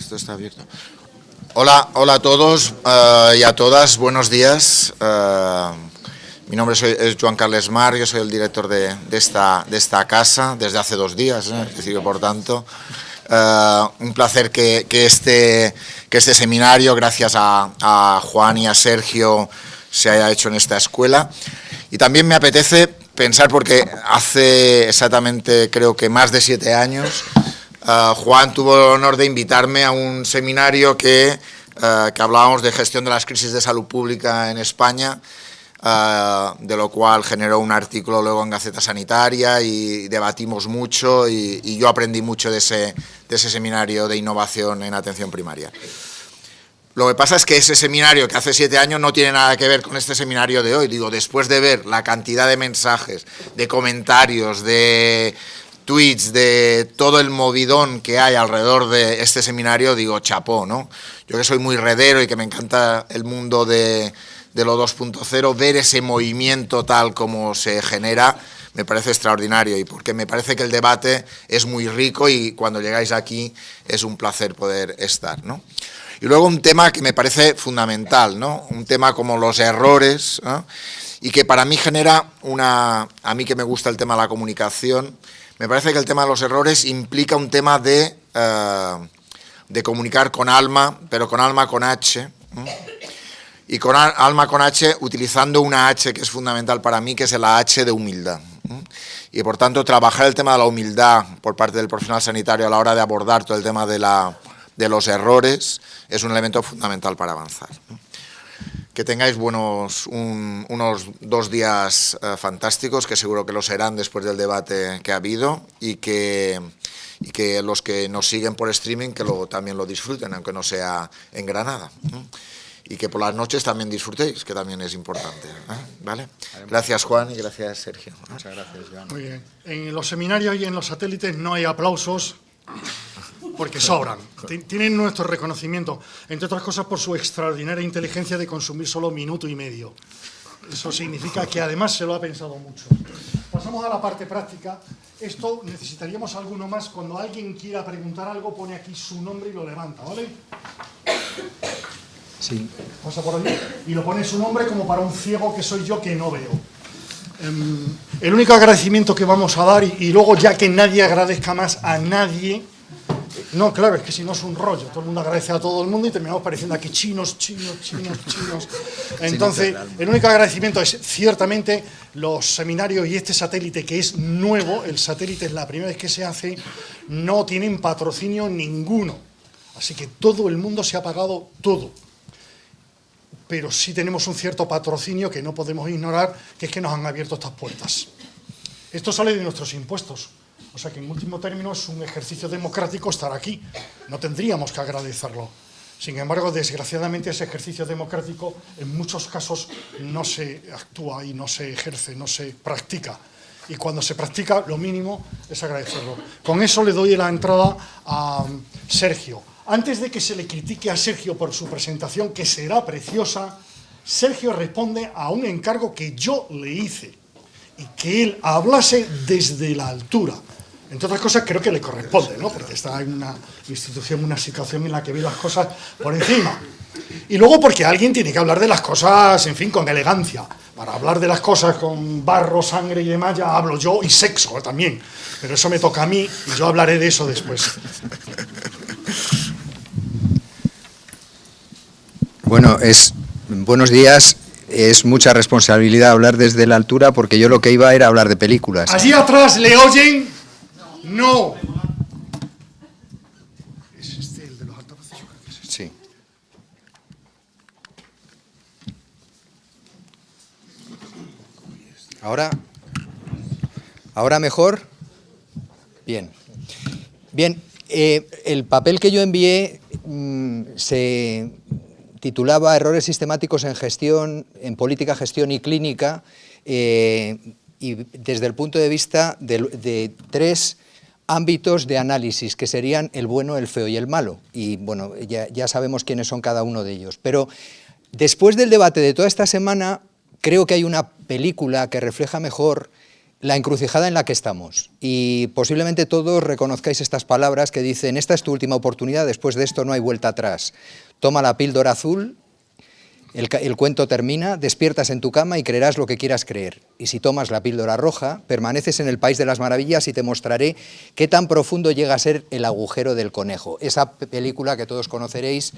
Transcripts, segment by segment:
Esto está abierto. Hola a todos y a todas, buenos días. Mi nombre es Joan Carles Mar, yo soy el director de esta casa desde hace 2 días, es decir, por tanto, un placer que este seminario, gracias a Juan y a Sergio, se haya hecho en esta escuela. Y también me apetece pensar, porque hace exactamente, creo que más de 7 años, Juan tuvo el honor de invitarme a un seminario que hablábamos de gestión de las crisis de salud pública en España, de lo cual generó un artículo luego en Gaceta Sanitaria y debatimos mucho y yo aprendí mucho de ese seminario de innovación en atención primaria. Lo que pasa es que ese seminario que hace 7 años no tiene nada que ver con este seminario de hoy. Digo, después de ver la cantidad de mensajes, de comentarios, de tweets, de todo el movidón que hay alrededor de este seminario, digo, chapó, ¿no? Yo que soy muy redero y que me encanta el mundo de lo 2.0, ver ese movimiento tal como se genera me parece extraordinario, y porque me parece que el debate es muy rico y cuando llegáis aquí es un placer poder estar, ¿no? Y luego un tema que me parece fundamental, ¿no? Un tema como los errores, ¿no? Y que para mí genera a mí que me gusta el tema de la comunicación, me parece que el tema de los errores implica un tema de comunicar con alma, pero con alma con H, y con alma con H utilizando una H que es fundamental para mí, que es la H de humildad. Y por tanto trabajar el tema de la humildad por parte del profesional sanitario a la hora de abordar todo el tema de los errores es un elemento fundamental para avanzar. Que tengáis unos 2 días fantásticos, que seguro que lo serán después del debate que ha habido, y que los que nos siguen por streaming que también lo disfruten, aunque no sea en Granada. Y que por las noches también disfrutéis, que también es importante. ¿Vale? Gracias, Juan, y gracias, Sergio. Muchas gracias, Joan. Muy bien. En los seminarios y en los satélites no hay aplausos, porque sobran. Tienen nuestro reconocimiento, entre otras cosas por su extraordinaria inteligencia de consumir solo 1 minuto y medio. Eso significa que además se lo ha pensado mucho. Pasamos a la parte práctica. Esto necesitaríamos alguno más. Cuando alguien quiera preguntar algo, pone aquí su nombre y lo levanta, ¿vale? Sí. Pasa por allí y lo pone su nombre, como para un ciego que soy yo, que no veo. El único agradecimiento que vamos a dar, y luego ya que nadie agradezca más a nadie. No, claro, es que si no es un rollo, todo el mundo agradece a todo el mundo y terminamos pareciendo aquí chinos. Entonces, el único agradecimiento es ciertamente los seminarios y este satélite, que es nuevo, el satélite es la primera vez que se hace, no tienen patrocinio ninguno. Así que todo el mundo se ha pagado todo. Pero sí tenemos un cierto patrocinio que no podemos ignorar, que es que nos han abierto estas puertas. Esto sale de nuestros impuestos. O sea que en último término es un ejercicio democrático estar aquí. No tendríamos que agradecerlo. Sin embargo, desgraciadamente ese ejercicio democrático en muchos casos no se actúa y no se ejerce, no se practica. Y cuando se practica, lo mínimo es agradecerlo. Con eso le doy la entrada a Sergio. Antes de que se le critique a Sergio por su presentación, que será preciosa, Sergio responde a un encargo que yo le hice y que él hablase desde la altura. Entre otras cosas, creo que le corresponde, ¿no? Porque está en una institución, una situación en la que ve las cosas por encima. Y luego porque alguien tiene que hablar de las cosas, en fin, con elegancia. Para hablar de las cosas con barro, sangre y demás, ya hablo yo, y sexo también. Pero eso me toca a mí y yo hablaré de eso después. Bueno, buenos días. Es mucha responsabilidad hablar desde la altura, porque yo lo que iba era hablar de películas. ¿Allí atrás le oyen? No. ¿Es este el de los altavoces? Yo creo que es este. Sí. ¿Ahora mejor? Bien. Bien, el papel que yo envié se titulaba Errores sistemáticos en gestión, en política, gestión y clínica, y desde el punto de vista de 3 ámbitos de análisis, que serían el bueno, el feo y el malo. Y bueno, ya sabemos quiénes son cada uno de ellos. Pero después del debate de toda esta semana, creo que hay una película que refleja mejor la encrucijada en la que estamos, y posiblemente todos reconozcáis estas palabras que dicen: esta es tu última oportunidad, después de esto no hay vuelta atrás. Toma la píldora azul, el cuento termina, despiertas en tu cama y creerás lo que quieras creer. Y si tomas la píldora roja, permaneces en el país de las maravillas y te mostraré qué tan profundo llega a ser el agujero del conejo. Esa película que todos conoceréis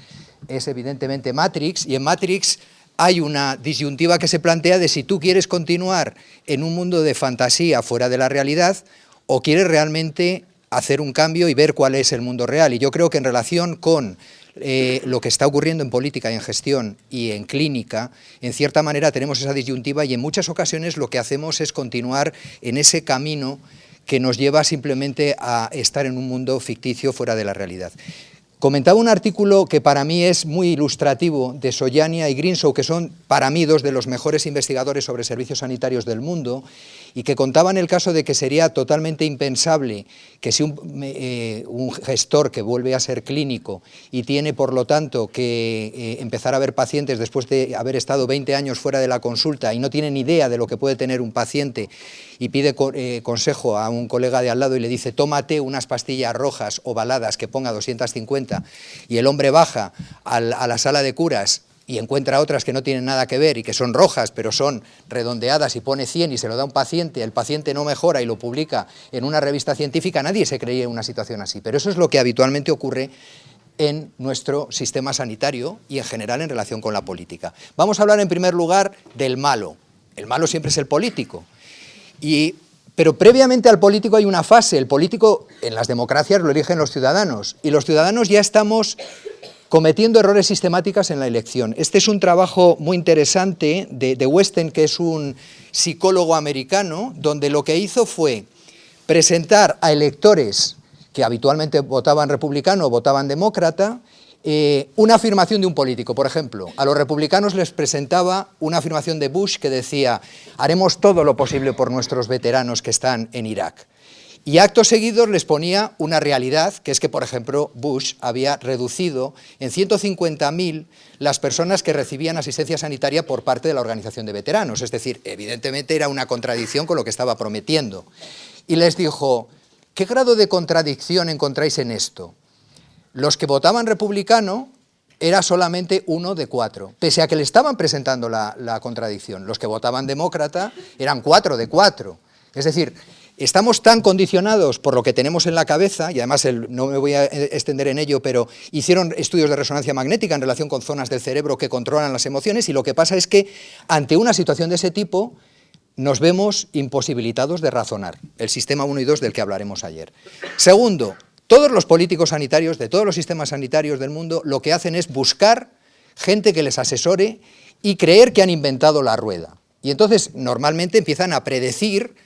es evidentemente Matrix, y en Matrix hay una disyuntiva que se plantea de si tú quieres continuar en un mundo de fantasía fuera de la realidad o quieres realmente hacer un cambio y ver cuál es el mundo real. Y yo creo que en relación con lo que está ocurriendo en política y en gestión y en clínica, en cierta manera tenemos esa disyuntiva, y en muchas ocasiones lo que hacemos es continuar en ese camino que nos lleva simplemente a estar en un mundo ficticio fuera de la realidad. Comentaba un artículo que para mí es muy ilustrativo, de Soyania y Grinsow, que son para mí dos de los mejores investigadores sobre servicios sanitarios del mundo, y que contaban el caso de que sería totalmente impensable que si un gestor que vuelve a ser clínico y tiene, por lo tanto, que empezar a ver pacientes después de haber estado 20 años fuera de la consulta y no tiene ni idea de lo que puede tener un paciente, y pide consejo a un colega de al lado y le dice: tómate unas pastillas rojas ovaladas que ponga 250, y el hombre baja a la sala de curas y encuentra otras que no tienen nada que ver y que son rojas pero son redondeadas, y pone 100 y se lo da a un paciente, el paciente no mejora y lo publica en una revista científica, nadie se creía en una situación así. Pero eso es lo que habitualmente ocurre en nuestro sistema sanitario y en general en relación con la política. Vamos a hablar en primer lugar del malo. El malo siempre es el político. Pero previamente al político hay una fase. El político en las democracias lo eligen los ciudadanos, y los ciudadanos ya estamos cometiendo errores sistemáticos en la elección. Este es un trabajo muy interesante de Weston, que es un psicólogo americano, donde lo que hizo fue presentar a electores que habitualmente votaban republicano o votaban demócrata una afirmación de un político. Por ejemplo, a los republicanos les presentaba una afirmación de Bush que decía: haremos todo lo posible por nuestros veteranos que están en Irak. Y acto seguido les ponía una realidad, que es que, por ejemplo, Bush había reducido en 150.000 las personas que recibían asistencia sanitaria por parte de la organización de veteranos. Es decir, evidentemente era una contradicción con lo que estaba prometiendo. Y les dijo: ¿qué grado de contradicción encontráis en esto? Los que votaban republicano era solamente 1 de 4, pese a que le estaban presentando la contradicción. Los que votaban demócrata eran 4 de 4. Es decir, estamos tan condicionados por lo que tenemos en la cabeza, y además no me voy a extender en ello, pero hicieron estudios de resonancia magnética en relación con zonas del cerebro que controlan las emociones, y lo que pasa es que ante una situación de ese tipo nos vemos imposibilitados de razonar. El sistema 1 y 2 del que hablaremos ayer. Segundo, todos los políticos sanitarios de todos los sistemas sanitarios del mundo lo que hacen es buscar gente que les asesore y creer que han inventado la rueda. Y entonces normalmente empiezan a predecir: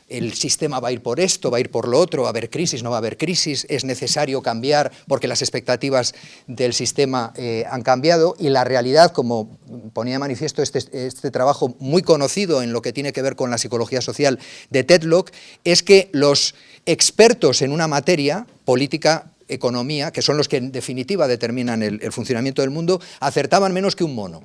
el sistema va a ir por esto, va a ir por lo otro, va a haber crisis, no va a haber crisis, es necesario cambiar porque las expectativas del sistema han cambiado, y la realidad, como ponía de manifiesto este trabajo muy conocido en lo que tiene que ver con la psicología social de Tetlock, es que los expertos en una materia, política, economía, que son los que en definitiva determinan el funcionamiento del mundo, acertaban menos que un mono.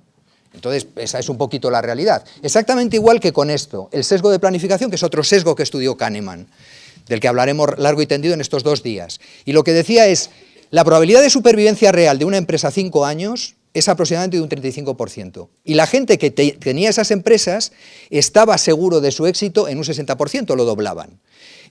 Entonces, esa es un poquito la realidad. Exactamente igual que con esto, el sesgo de planificación, que es otro sesgo que estudió Kahneman, del que hablaremos largo y tendido en estos 2 días. Y lo que decía es: la probabilidad de supervivencia real de una empresa a 5 años es aproximadamente de un 35%. Y la gente que tenía esas empresas estaba seguro de su éxito en un 60%, lo doblaban.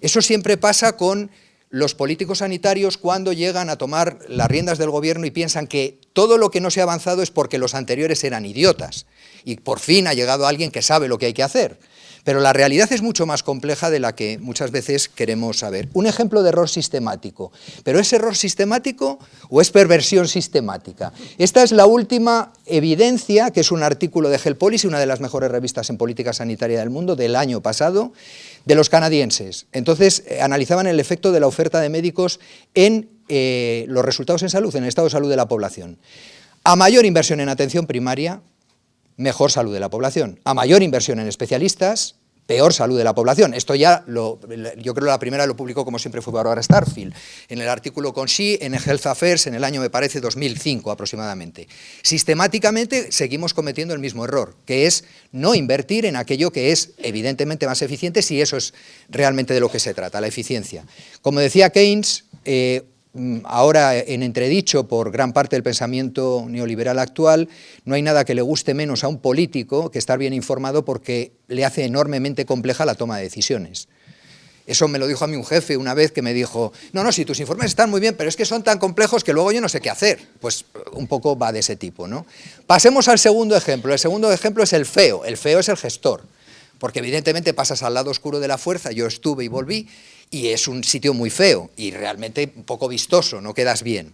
Eso siempre pasa con los políticos sanitarios cuando llegan a tomar las riendas del gobierno y piensan que todo lo que no se ha avanzado es porque los anteriores eran idiotas y por fin ha llegado alguien que sabe lo que hay que hacer. Pero la realidad es mucho más compleja de la que muchas veces queremos saber. Un ejemplo de error sistemático. ¿Pero es error sistemático o es perversión sistemática? Esta es la última evidencia, que es un artículo de Health Policy, una de las mejores revistas en política sanitaria del mundo, del año pasado, de los canadienses. Entonces, analizaban el efecto de la oferta de médicos en los resultados en salud, en el estado de salud de la población. A mayor inversión en atención primaria, mejor salud de la población. A mayor inversión en especialistas, peor salud de la población. Esto ya, yo creo que la primera lo publicó, como siempre, fue Barbara Starfield, en el artículo con Xi, en Health Affairs, en el año, me parece, 2005 aproximadamente. Sistemáticamente seguimos cometiendo el mismo error, que es no invertir en aquello que es evidentemente más eficiente, si eso es realmente de lo que se trata, la eficiencia. Como decía Keynes, ahora en entredicho por gran parte del pensamiento neoliberal actual, no hay nada que le guste menos a un político que estar bien informado, porque le hace enormemente compleja la toma de decisiones. Eso me lo dijo a mí un jefe una vez, que me dijo, no, si tus informes están muy bien, pero es que son tan complejos que luego yo no sé qué hacer. Pues un poco va de ese tipo, ¿no? Pasemos al segundo ejemplo. El segundo ejemplo es el feo. El feo es el gestor, porque evidentemente pasas al lado oscuro de la fuerza. Yo estuve y volví, y es un sitio muy feo y realmente un poco vistoso, no quedas bien.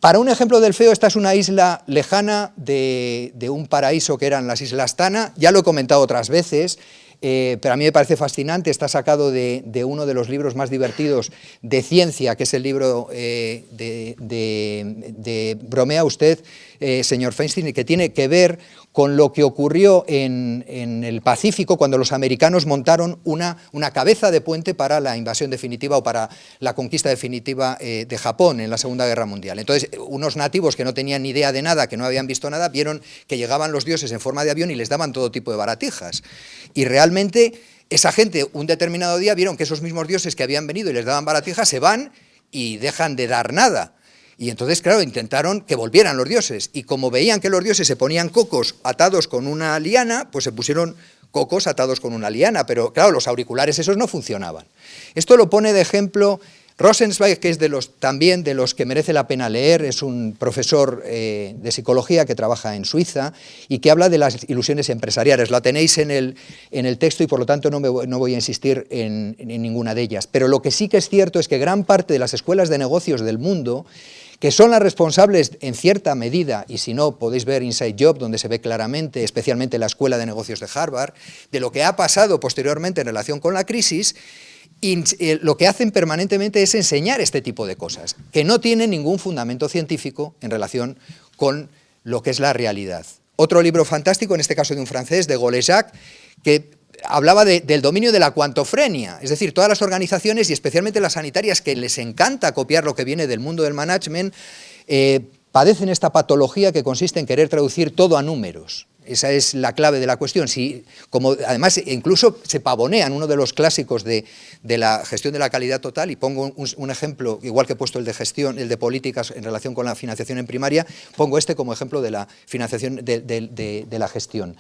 Para un ejemplo del feo, esta es una isla lejana de un paraíso que eran las Islas Tana. Ya lo he comentado otras veces, pero a mí me parece fascinante. Está sacado de uno de los libros más divertidos de ciencia, que es el libro de Bromea usted, señor Feinstein, y que tiene que ver con lo que ocurrió en el Pacífico cuando los americanos montaron una cabeza de puente para la invasión definitiva o para la conquista definitiva de Japón en la Segunda Guerra Mundial. Entonces, unos nativos que no tenían ni idea de nada, que no habían visto nada, vieron que llegaban los dioses en forma de avión y les daban todo tipo de baratijas. Y realmente esa gente, un determinado día, vieron que esos mismos dioses que habían venido y les daban baratijas se van y dejan de dar nada. Y entonces, claro, intentaron que volvieran los dioses, y como veían que los dioses se ponían cocos atados con una liana, pues se pusieron cocos atados con una liana, pero claro, los auriculares esos no funcionaban. Esto lo pone de ejemplo Rosenzweig, que es también de los que merece la pena leer. Es un profesor de psicología que trabaja en Suiza y que habla de las ilusiones empresariales. La tenéis en el texto y por lo tanto no voy a insistir en ninguna de ellas. Pero lo que sí que es cierto es que gran parte de las escuelas de negocios del mundo, que son las responsables en cierta medida, y si no podéis ver Inside Job, donde se ve claramente, especialmente la Escuela de Negocios de Harvard, de lo que ha pasado posteriormente en relación con la crisis, y lo que hacen permanentemente es enseñar este tipo de cosas, que no tienen ningún fundamento científico en relación con lo que es la realidad. Otro libro fantástico, en este caso de un francés, de Golejac, que hablaba del dominio de la cuantofrenia, es decir, todas las organizaciones y especialmente las sanitarias, que les encanta copiar lo que viene del mundo del management, padecen esta patología que consiste en querer traducir todo a números. Esa es la clave de la cuestión. Como además incluso se pavonean, uno de los clásicos de la gestión de la calidad total, y pongo un ejemplo, igual que he puesto el de gestión, el de políticas en relación con la financiación en primaria, pongo este como ejemplo de la financiación de la gestión.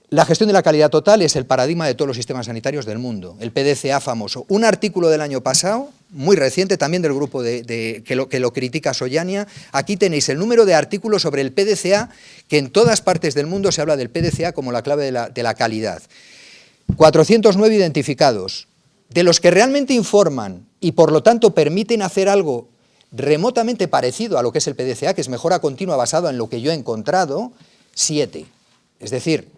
La gestión de la calidad total es el paradigma de todos los sistemas sanitarios del mundo, el PDCA famoso. Un artículo del año pasado, muy reciente, también del grupo que lo critica Soyania. Aquí tenéis el número de artículos sobre el PDCA, que en todas partes del mundo se habla del PDCA como la clave de la calidad. 409 identificados, de los que realmente informan y por lo tanto permiten hacer algo remotamente parecido a lo que es el PDCA, que es mejora continua basado en lo que yo he encontrado, 7. Es decir,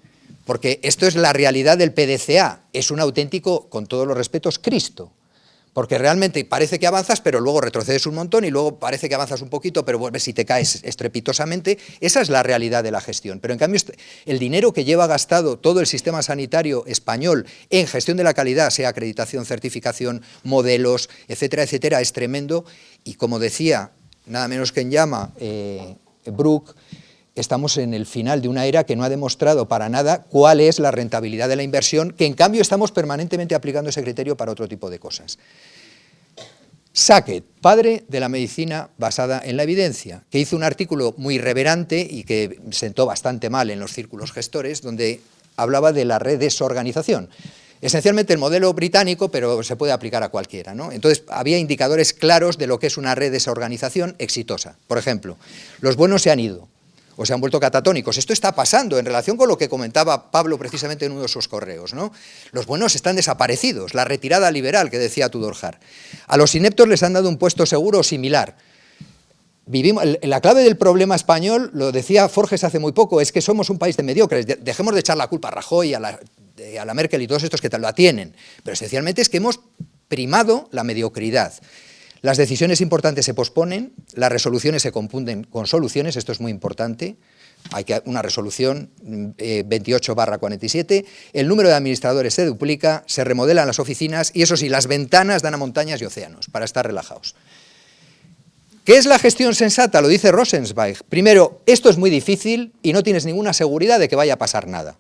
porque esto es la realidad del PDCA, es un auténtico, con todos los respetos, Cristo. Porque realmente parece que avanzas, pero luego retrocedes un montón y luego parece que avanzas un poquito, pero vuelves y te caes estrepitosamente. Esa es la realidad de la gestión. Pero en cambio, el dinero que lleva gastado todo el sistema sanitario español en gestión de la calidad, sea acreditación, certificación, modelos, etcétera, etcétera, es tremendo. Y como decía, nada menos que en llama Brooke, estamos en el final de una era que no ha demostrado para nada cuál es la rentabilidad de la inversión, que en cambio estamos permanentemente aplicando ese criterio para otro tipo de cosas. Sackett, padre de la medicina basada en la evidencia, que hizo un artículo muy irreverente y que sentó bastante mal en los círculos gestores, donde hablaba de la redesorganización. Esencialmente el modelo británico, pero se puede aplicar a cualquiera, ¿no? Entonces había indicadores claros de lo que es una redesorganización exitosa. Por ejemplo, los buenos se han ido o se han vuelto catatónicos. Esto está pasando en relación con lo que comentaba Pablo precisamente en uno de sus correos, ¿no? Los buenos están desaparecidos, la retirada liberal que decía Tudor Hart. A los ineptos les han dado un puesto seguro o similar. La clave del problema español, lo decía Forges hace muy poco, es que somos un país de mediocres. Dejemos de echar la culpa a Rajoy, a la Merkel y todos estos que la tienen, pero esencialmente es que hemos primado la mediocridad. Las decisiones importantes se posponen, las resoluciones se confunden con soluciones, esto es muy importante, Hay una resolución 28/47, el número de administradores se duplica, se remodelan las oficinas y eso sí, las ventanas dan a montañas y océanos, para estar relajados. ¿Qué es la gestión sensata? Lo dice Rosenzweig. Primero, esto es muy difícil y no tienes ninguna seguridad de que vaya a pasar nada.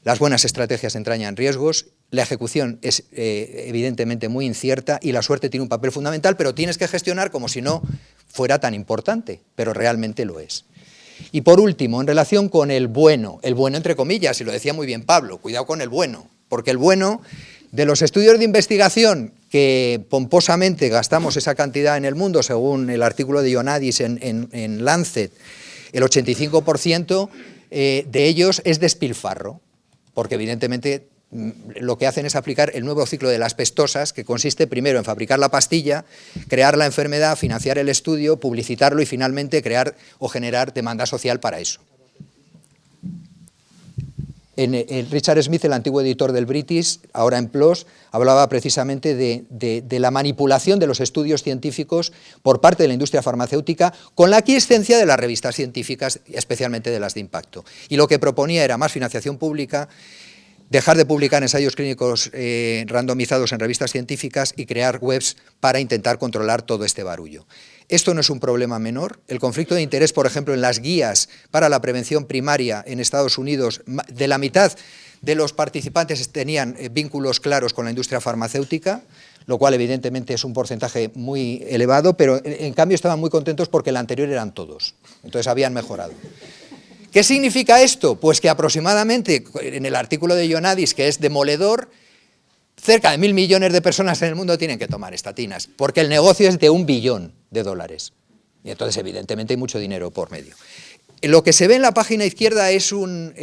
Las buenas estrategias entrañan riesgos, la ejecución es evidentemente muy incierta y la suerte tiene un papel fundamental, pero tienes que gestionar como si no fuera tan importante, pero realmente lo es. Y por último, en relación con el bueno entre comillas, y lo decía muy bien Pablo, cuidado con el bueno, porque el bueno de los estudios de investigación que pomposamente gastamos esa cantidad en el mundo, según el artículo de Ioannidis en Lancet, el 85% de ellos es despilfarro, porque evidentemente lo que hacen es aplicar el nuevo ciclo de las pestosas, que consiste primero en fabricar la pastilla, crear la enfermedad, financiar el estudio, publicitarlo y finalmente crear o generar demanda social para eso. Richard Smith, el antiguo editor del British, ahora en PLOS, hablaba precisamente de la manipulación de los estudios científicos por parte de la industria farmacéutica con la aquiescencia de las revistas científicas, especialmente de las de impacto. Y lo que proponía era más financiación pública, dejar de publicar ensayos clínicos randomizados en revistas científicas y crear webs para intentar controlar todo este barullo. Esto no es un problema menor. El conflicto de interés, por ejemplo, en las guías para la prevención primaria en Estados Unidos, de la mitad de los participantes tenían vínculos claros con la industria farmacéutica, lo cual evidentemente es un porcentaje muy elevado, pero en cambio estaban muy contentos porque el anterior eran todos. Entonces habían mejorado. ¿Qué significa esto? Pues que aproximadamente, en el artículo de Ioannidis, que es demoledor, cerca de 1.000 millones de personas en el mundo tienen que tomar estatinas, porque el negocio es de $1 billón. Y entonces, evidentemente, hay mucho dinero por medio. Lo que se ve en la página izquierda es un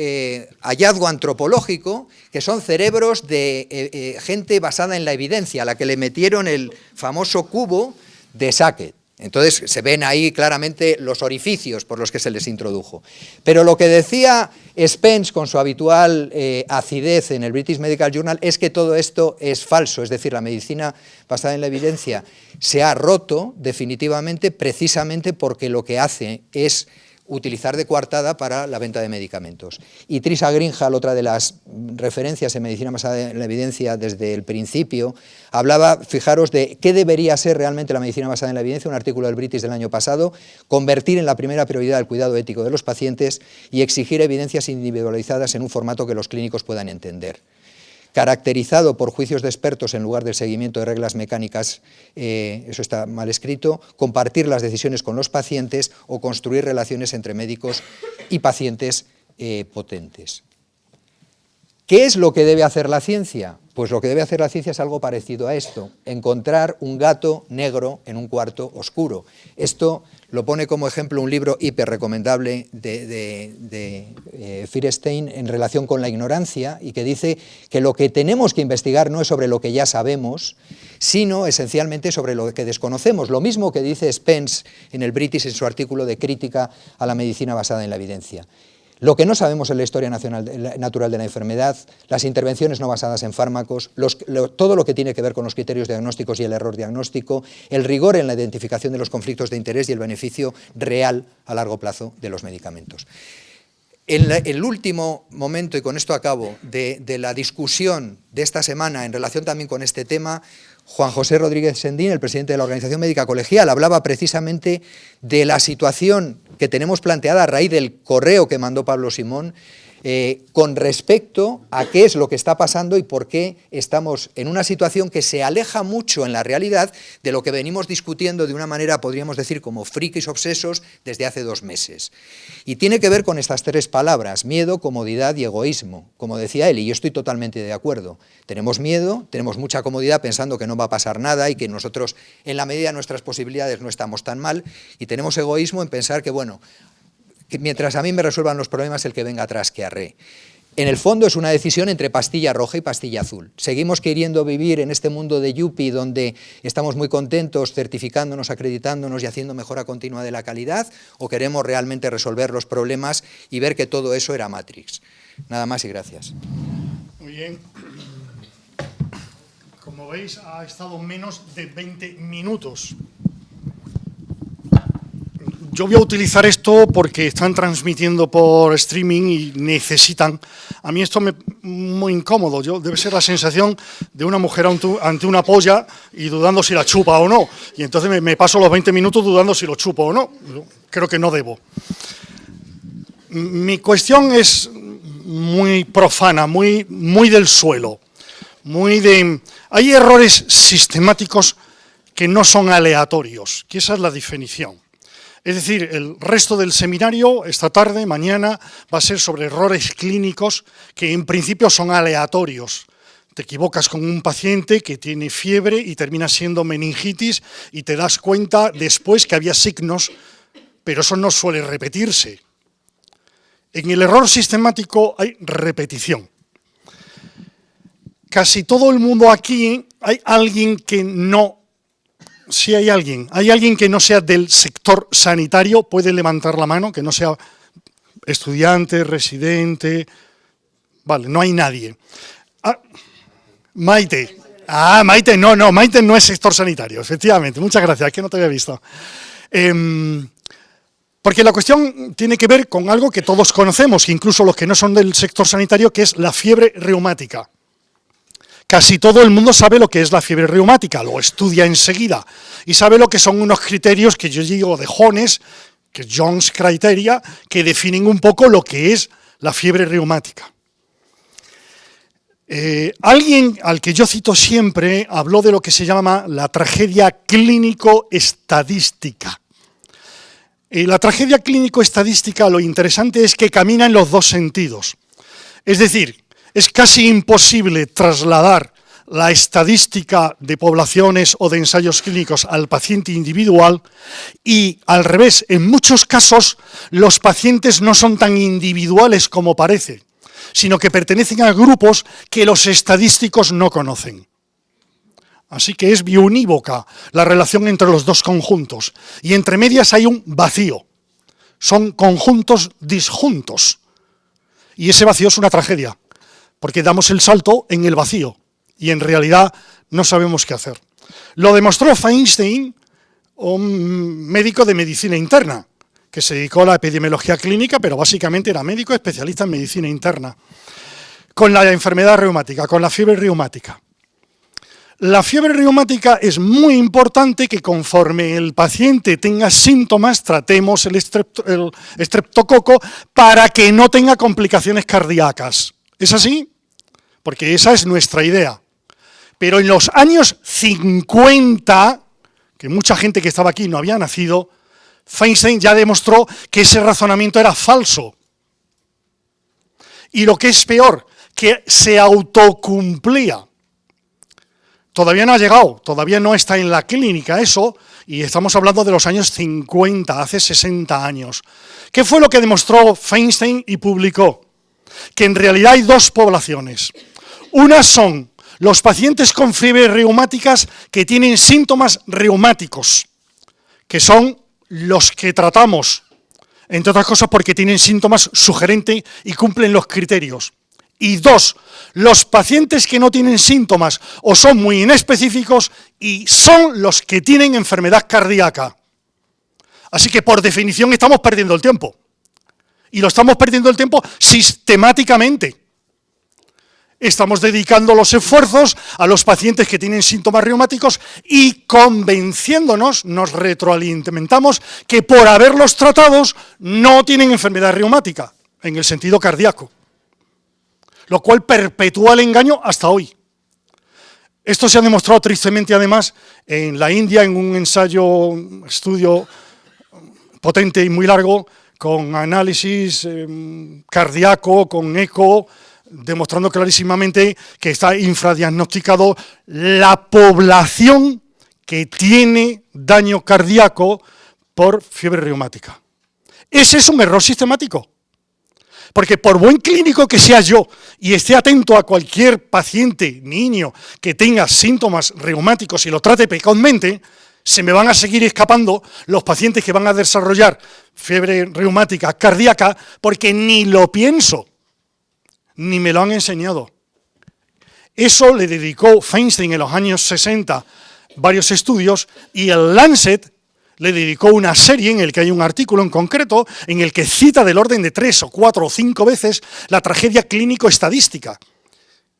hallazgo antropológico, que son cerebros de gente basada en la evidencia, a la que le metieron el famoso cubo de Sackett. Entonces se ven ahí claramente los orificios por los que se les introdujo. Pero lo que decía Spence con su habitual acidez en el British Medical Journal es que todo esto es falso, es decir, la medicina basada en la evidencia se ha roto definitivamente precisamente porque lo que hace es utilizar de coartada para la venta de medicamentos. Y Trisha Greenhalgh, otra de las referencias en medicina basada en la evidencia desde el principio, hablaba, fijaros, de qué debería ser realmente la medicina basada en la evidencia, un artículo del British del año pasado, convertir en la primera prioridad el cuidado ético de los pacientes y exigir evidencias individualizadas en un formato que los clínicos puedan entender. Caracterizado por juicios de expertos en lugar del seguimiento de reglas mecánicas, eso está mal escrito, compartir las decisiones con los pacientes o construir relaciones entre médicos y pacientes potentes. ¿Qué es lo que debe hacer la ciencia? Pues lo que debe hacer la ciencia es algo parecido a esto, encontrar un gato negro en un cuarto oscuro. Esto lo pone como ejemplo un libro hiper recomendable de Firestein en relación con la ignorancia y que dice que lo que tenemos que investigar no es sobre lo que ya sabemos, sino esencialmente sobre lo que desconocemos. Lo mismo que dice Spence en el British en su artículo de crítica a la medicina basada en la evidencia. Lo que no sabemos es la historia natural de la enfermedad, las intervenciones no basadas en fármacos, todo lo que tiene que ver con los criterios diagnósticos y el error diagnóstico, el rigor en la identificación de los conflictos de interés y el beneficio real a largo plazo de los medicamentos. En el último momento, y con esto acabo, de la discusión de esta semana en relación también con este tema, Juan José Rodríguez Sendín, el presidente de la Organización Médica Colegial, hablaba precisamente de la situación que tenemos planteada a raíz del correo que mandó Pablo Simón con respecto a qué es lo que está pasando y por qué estamos en una situación que se aleja mucho en la realidad de lo que venimos discutiendo de una manera, podríamos decir, como frikis obsesos desde hace 2 meses. Y tiene que ver con estas 3 palabras, miedo, comodidad y egoísmo. Como decía él, y yo estoy totalmente de acuerdo, tenemos miedo, tenemos mucha comodidad pensando que no va a pasar nada y que nosotros, en la medida de nuestras posibilidades, no estamos tan mal, y tenemos egoísmo en pensar que, bueno, que mientras a mí me resuelvan los problemas, el que venga atrás que arree. En el fondo es una decisión entre pastilla roja y pastilla azul. ¿Seguimos queriendo vivir en este mundo de yuppie donde estamos muy contentos certificándonos, acreditándonos y haciendo mejora continua de la calidad? ¿O queremos realmente resolver los problemas y ver que todo eso era Matrix? Nada más y gracias. Muy bien. Como veis, ha estado menos de 20 minutos. yo voy a utilizar esto porque están transmitiendo por streaming y necesitan. A mí esto me muy incómodo. Debe ser la sensación de una mujer ante una polla y dudando si la chupa o no. Y entonces me paso los 20 minutos dudando si lo chupo o no. Creo que no debo. Mi cuestión es muy profana, muy del suelo. Hay errores sistemáticos que no son aleatorios, que esa es la definición. Es decir, el resto del seminario, esta tarde, mañana, va a ser sobre errores clínicos que en principio son aleatorios. Te equivocas con un paciente que tiene fiebre y termina siendo meningitis y te das cuenta después que había signos, pero eso no suele repetirse. En el error sistemático hay repetición. Casi todo el mundo aquí, hay alguien que no. Si hay alguien que no sea del sector sanitario, puede levantar la mano, que no sea estudiante, residente. Vale, no hay nadie. Maite. Maite, no, Maite no es sector sanitario, efectivamente. Muchas gracias, es que no te había visto. Porque la cuestión tiene que ver con algo que todos conocemos, incluso los que no son del sector sanitario, que es la fiebre reumática. Casi todo el mundo sabe lo que es la fiebre reumática, lo estudia enseguida y sabe lo que son unos criterios que yo digo de Jones, que es Jones Criteria, que definen un poco lo que es la fiebre reumática. Alguien al que yo cito siempre habló de lo que se llama la tragedia clínico-estadística. La tragedia clínico-estadística, lo interesante es que camina en los dos sentidos. Es decir, es casi imposible trasladar la estadística de poblaciones o de ensayos clínicos al paciente individual y, al revés, en muchos casos los pacientes no son tan individuales como parece, sino que pertenecen a grupos que los estadísticos no conocen. Así que es biunívoca la relación entre los dos conjuntos y entre medias hay un vacío. Son conjuntos disjuntos y ese vacío es una tragedia, porque damos el salto en el vacío y en realidad no sabemos qué hacer. Lo demostró Feinstein, un médico de medicina interna, que se dedicó a la epidemiología clínica, pero básicamente era médico especialista en medicina interna, con la enfermedad reumática, con la fiebre reumática. La fiebre reumática es muy importante que conforme el paciente tenga síntomas, tratemos el estreptococo para que no tenga complicaciones cardíacas. ¿Es así? Porque esa es nuestra idea. Pero en los años 50, que mucha gente que estaba aquí no había nacido, Feinstein ya demostró que ese razonamiento era falso. Y lo que es peor, que se autocumplía. Todavía no ha llegado, todavía no está en la clínica eso, y estamos hablando de los años 50, hace 60 años. ¿Qué fue lo que demostró Feinstein y publicó? Que en realidad hay dos poblaciones. Una son los pacientes con fiebres reumáticas que tienen síntomas reumáticos, que son los que tratamos, entre otras cosas porque tienen síntomas sugerentes y cumplen los criterios. Y dos, los pacientes que no tienen síntomas o son muy inespecíficos y son los que tienen enfermedad cardíaca. Así que por definición estamos perdiendo el tiempo. Y lo estamos perdiendo el tiempo sistemáticamente. Estamos dedicando los esfuerzos a los pacientes que tienen síntomas reumáticos y convenciéndonos, nos retroalimentamos, que por haberlos tratados no tienen enfermedad reumática, en el sentido cardíaco. Lo cual perpetúa el engaño hasta hoy. Esto se ha demostrado tristemente además en la India, en un estudio potente y muy largo, con análisis cardíaco, con eco, demostrando clarísimamente que está infradiagnosticado la población que tiene daño cardíaco por fiebre reumática. Ese es un error sistemático. Porque por buen clínico que sea yo y esté atento a cualquier paciente, niño, que tenga síntomas reumáticos y lo trate precozmente, se me van a seguir escapando los pacientes que van a desarrollar fiebre reumática cardíaca porque ni lo pienso, ni me lo han enseñado. Eso le dedicó Feinstein en los años 60 varios estudios y el Lancet le dedicó una serie en el que hay un artículo en concreto en el que cita del orden de 3 o 4 o 5 veces la tragedia clínico-estadística.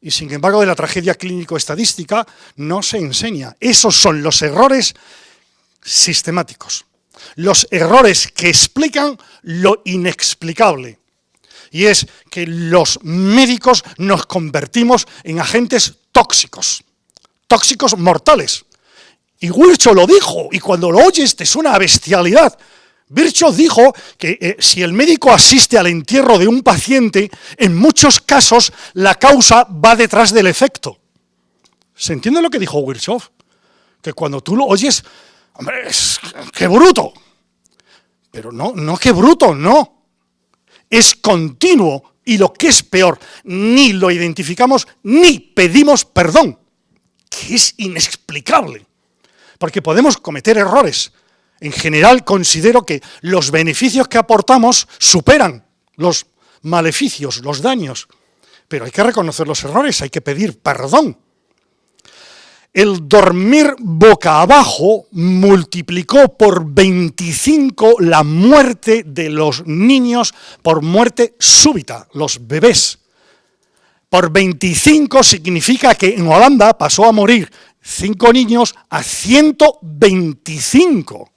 Y sin embargo, de la tragedia clínico-estadística no se enseña. Esos son los errores sistemáticos. Los errores que explican lo inexplicable. Y es que los médicos nos convertimos en agentes tóxicos. Tóxicos mortales. Y Virchow lo dijo, y cuando lo oyes te suena a bestialidad. Virchow dijo que si el médico asiste al entierro de un paciente, en muchos casos la causa va detrás del efecto. ¿Se entiende lo que dijo Virchow? Que cuando tú lo oyes, hombre, ¡qué bruto! Pero no, qué bruto, no. Es continuo, y lo que es peor, ni lo identificamos ni pedimos perdón, que es inexplicable. Porque podemos cometer errores. En general, considero que los beneficios que aportamos superan los maleficios, los daños. Pero hay que reconocer los errores, hay que pedir perdón. El dormir boca abajo multiplicó por 25 la muerte de los niños por muerte súbita, los bebés. Por 25 significa que en Holanda pasó a morir 5 niños a 125.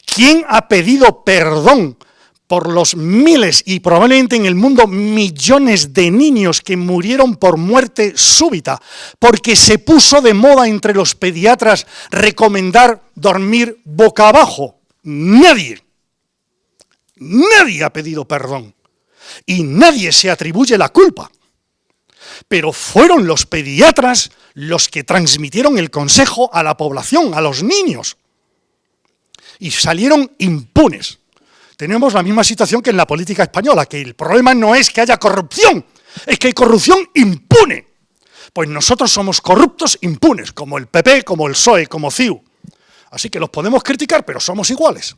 ¿Quién ha pedido perdón por los miles y probablemente en el mundo millones de niños que murieron por muerte súbita? Porque se puso de moda entre los pediatras recomendar dormir boca abajo. Nadie. Nadie ha pedido perdón. Y nadie se atribuye la culpa. Pero fueron los pediatras los que transmitieron el consejo a la población, a los niños. Y salieron impunes. Tenemos la misma situación que en la política española, que el problema no es que haya corrupción, es que hay corrupción impune. Pues nosotros somos corruptos impunes, como el PP, como el PSOE, como CiU. Así que los podemos criticar, pero somos iguales.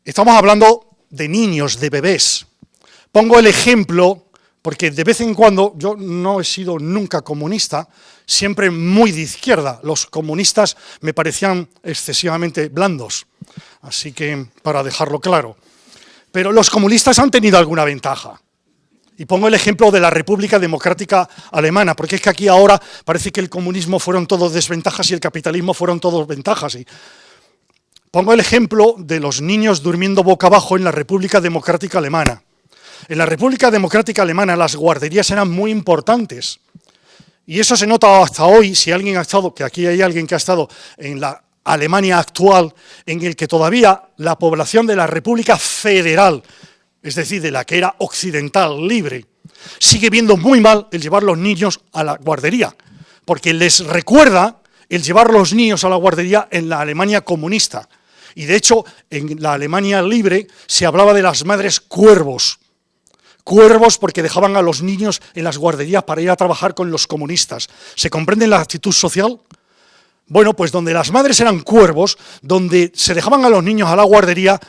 Estamos hablando de niños, de bebés. Pongo el ejemplo, porque de vez en cuando, yo no he sido nunca comunista, siempre muy de izquierda. Los comunistas me parecían excesivamente blandos, así que para dejarlo claro. Pero los comunistas han tenido alguna ventaja. Y pongo el ejemplo de la República Democrática Alemana, porque es que aquí ahora parece que el comunismo fueron todos desventajas y el capitalismo fueron todos ventajas. Y pongo el ejemplo de los niños durmiendo boca abajo en la República Democrática Alemana. En la República Democrática Alemana las guarderías eran muy importantes. Y eso se nota hasta hoy, si alguien ha estado, que aquí hay alguien que ha estado en la Alemania actual, en el que todavía la población de la República Federal, es decir, de la que era occidental, libre, sigue viendo muy mal el llevar los niños a la guardería, porque les recuerda el llevar los niños a la guardería en la Alemania comunista. Y de hecho, en la Alemania libre se hablaba de las madres cuervos. Cuervos porque dejaban a los niños en las guarderías para ir a trabajar con los comunistas. ¿Se comprende la actitud social? Bueno, pues donde las madres eran cuervos, donde se dejaban a los niños a la guardería,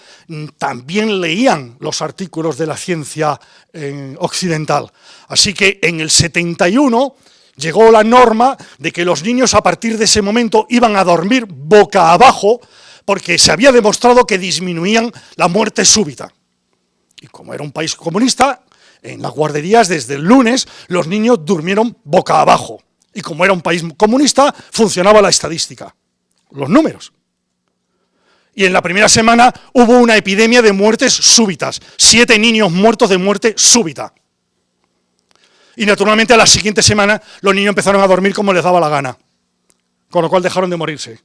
también leían los artículos de la ciencia occidental. Así que en el 71 llegó la norma de que los niños a partir de ese momento iban a dormir boca abajo porque se había demostrado que disminuían la muerte súbita. Y como era un país comunista, en las guarderías desde el lunes los niños durmieron boca abajo. Y como era un país comunista, funcionaba la estadística, los números. Y en la primera semana hubo una epidemia de muertes súbitas, 7 niños muertos de muerte súbita. Y naturalmente a la siguiente semana los niños empezaron a dormir como les daba la gana, con lo cual dejaron de morirse.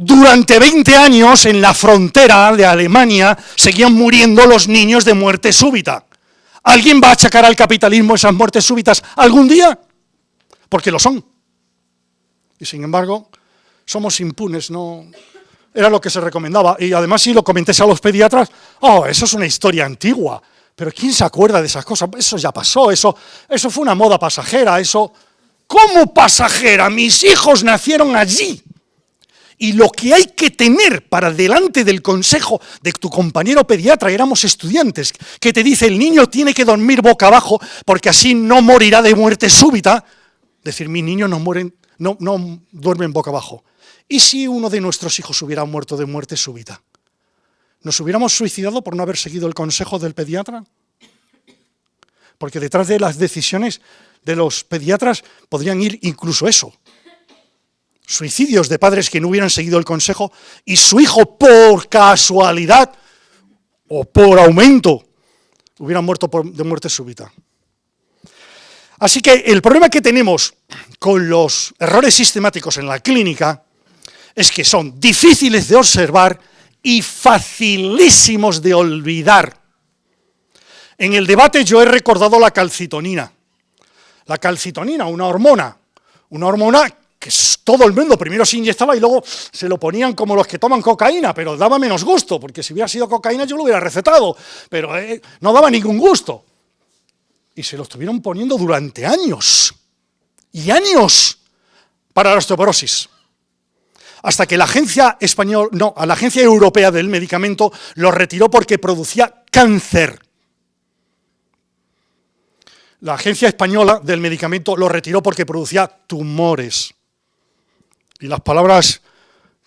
Durante 20 años en la frontera de Alemania seguían muriendo los niños de muerte súbita. ¿Alguien va a achacar al capitalismo esas muertes súbitas algún día? Porque lo son. Y sin embargo, somos impunes, no era lo que se recomendaba. Y además si lo comenté a los pediatras, eso es una historia antigua. Pero ¿quién se acuerda de esas cosas? Eso ya pasó, eso fue una moda pasajera, eso... ¿Cómo pasajera? Mis hijos nacieron allí. Y lo que hay que tener para delante del consejo de tu compañero pediatra, éramos estudiantes, que te dice el niño tiene que dormir boca abajo porque así no morirá de muerte súbita. Decir, mis niños no no duermen boca abajo. ¿Y si uno de nuestros hijos hubiera muerto de muerte súbita? ¿Nos hubiéramos suicidado por no haber seguido el consejo del pediatra? Porque detrás de las decisiones de los pediatras podrían ir incluso eso. Suicidios de padres que no hubieran seguido el consejo y su hijo por casualidad o por aumento hubieran muerto de muerte súbita. Así que el problema que tenemos con los errores sistemáticos en la clínica es que son difíciles de observar y facilísimos de olvidar. En el debate yo he recordado la calcitonina. La calcitonina, una hormona que todo el mundo primero se inyectaba y luego se lo ponían como los que toman cocaína, pero daba menos gusto, porque si hubiera sido cocaína yo lo hubiera recetado, pero no daba ningún gusto. Y se lo estuvieron poniendo durante años, y años, para la osteoporosis. Hasta que la Agencia Europea del Medicamento lo retiró porque producía cáncer. La Agencia Española del Medicamento lo retiró porque producía tumores. Y las palabras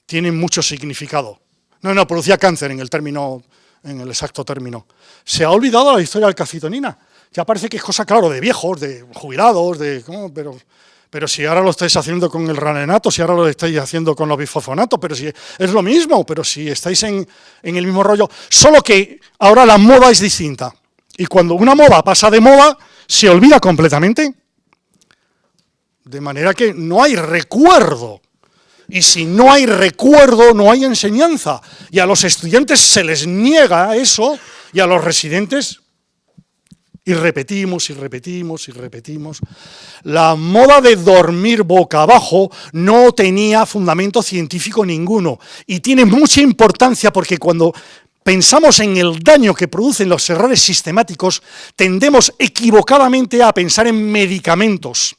tienen mucho significado. No, producía cáncer en el exacto término. Se ha olvidado la historia del calcitonina. Ya parece que es cosa, claro, de viejos, de jubilados, pero si ahora lo estáis haciendo con el ralenato, si ahora lo estáis haciendo con los bifosfonatos, pero si es lo mismo, pero si estáis en el mismo rollo, solo que ahora la moda es distinta. Y cuando una moda pasa de moda, se olvida completamente. De manera que no hay recuerdo. Y si no hay recuerdo, no hay enseñanza. Y a los estudiantes se les niega eso, y a los residentes... Y repetimos. La moda de dormir boca abajo no tenía fundamento científico ninguno. Y tiene mucha importancia porque cuando pensamos en el daño que producen los errores sistemáticos, tendemos equivocadamente a pensar en medicamentos.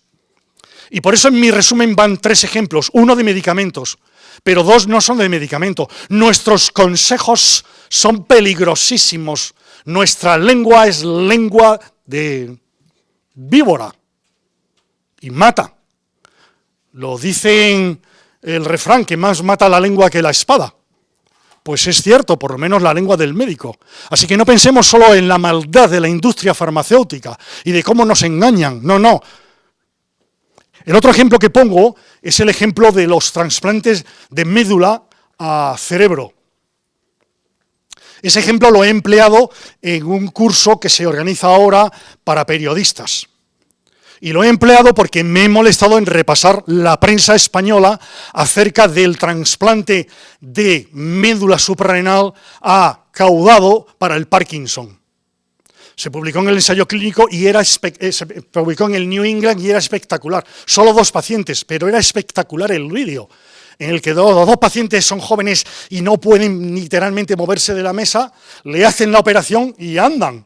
Y por eso en mi resumen van 3 ejemplos, uno de medicamentos, pero 2 no son de medicamento. Nuestros consejos son peligrosísimos. Nuestra lengua es lengua de víbora y mata. Lo dice en el refrán que más mata la lengua que la espada. Pues es cierto, por lo menos la lengua del médico. Así que no pensemos solo en la maldad de la industria farmacéutica y de cómo nos engañan. No. El otro ejemplo que pongo es el ejemplo de los trasplantes de médula a cerebro. Ese ejemplo lo he empleado en un curso que se organiza ahora para periodistas. Y lo he empleado porque me he molestado en repasar la prensa española acerca del trasplante de médula suprarrenal a caudado para el Parkinson. Se publicó en el ensayo clínico y se publicó en el New England y era espectacular. Solo 2 pacientes, pero era espectacular el vídeo, en el que los 2 pacientes son jóvenes y no pueden literalmente moverse de la mesa, le hacen la operación y andan.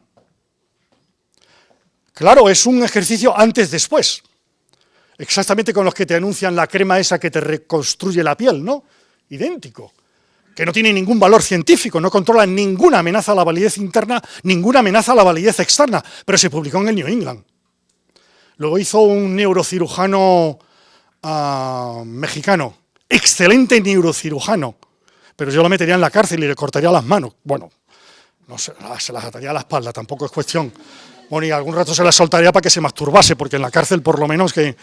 Claro, es un ejercicio antes-después. Exactamente con los que te anuncian la crema esa que te reconstruye la piel, ¿no? Idéntico. Que no tiene ningún valor científico, no controla ninguna amenaza a la validez interna, ninguna amenaza a la validez externa, pero se publicó en el New England. Luego hizo un neurocirujano mexicano, excelente neurocirujano, pero yo lo metería en la cárcel y le cortaría las manos. Bueno, no sé, se las ataría a la espalda, tampoco es cuestión. Bueno, y algún rato se las soltaría para que se masturbase, porque en la cárcel por lo menos que...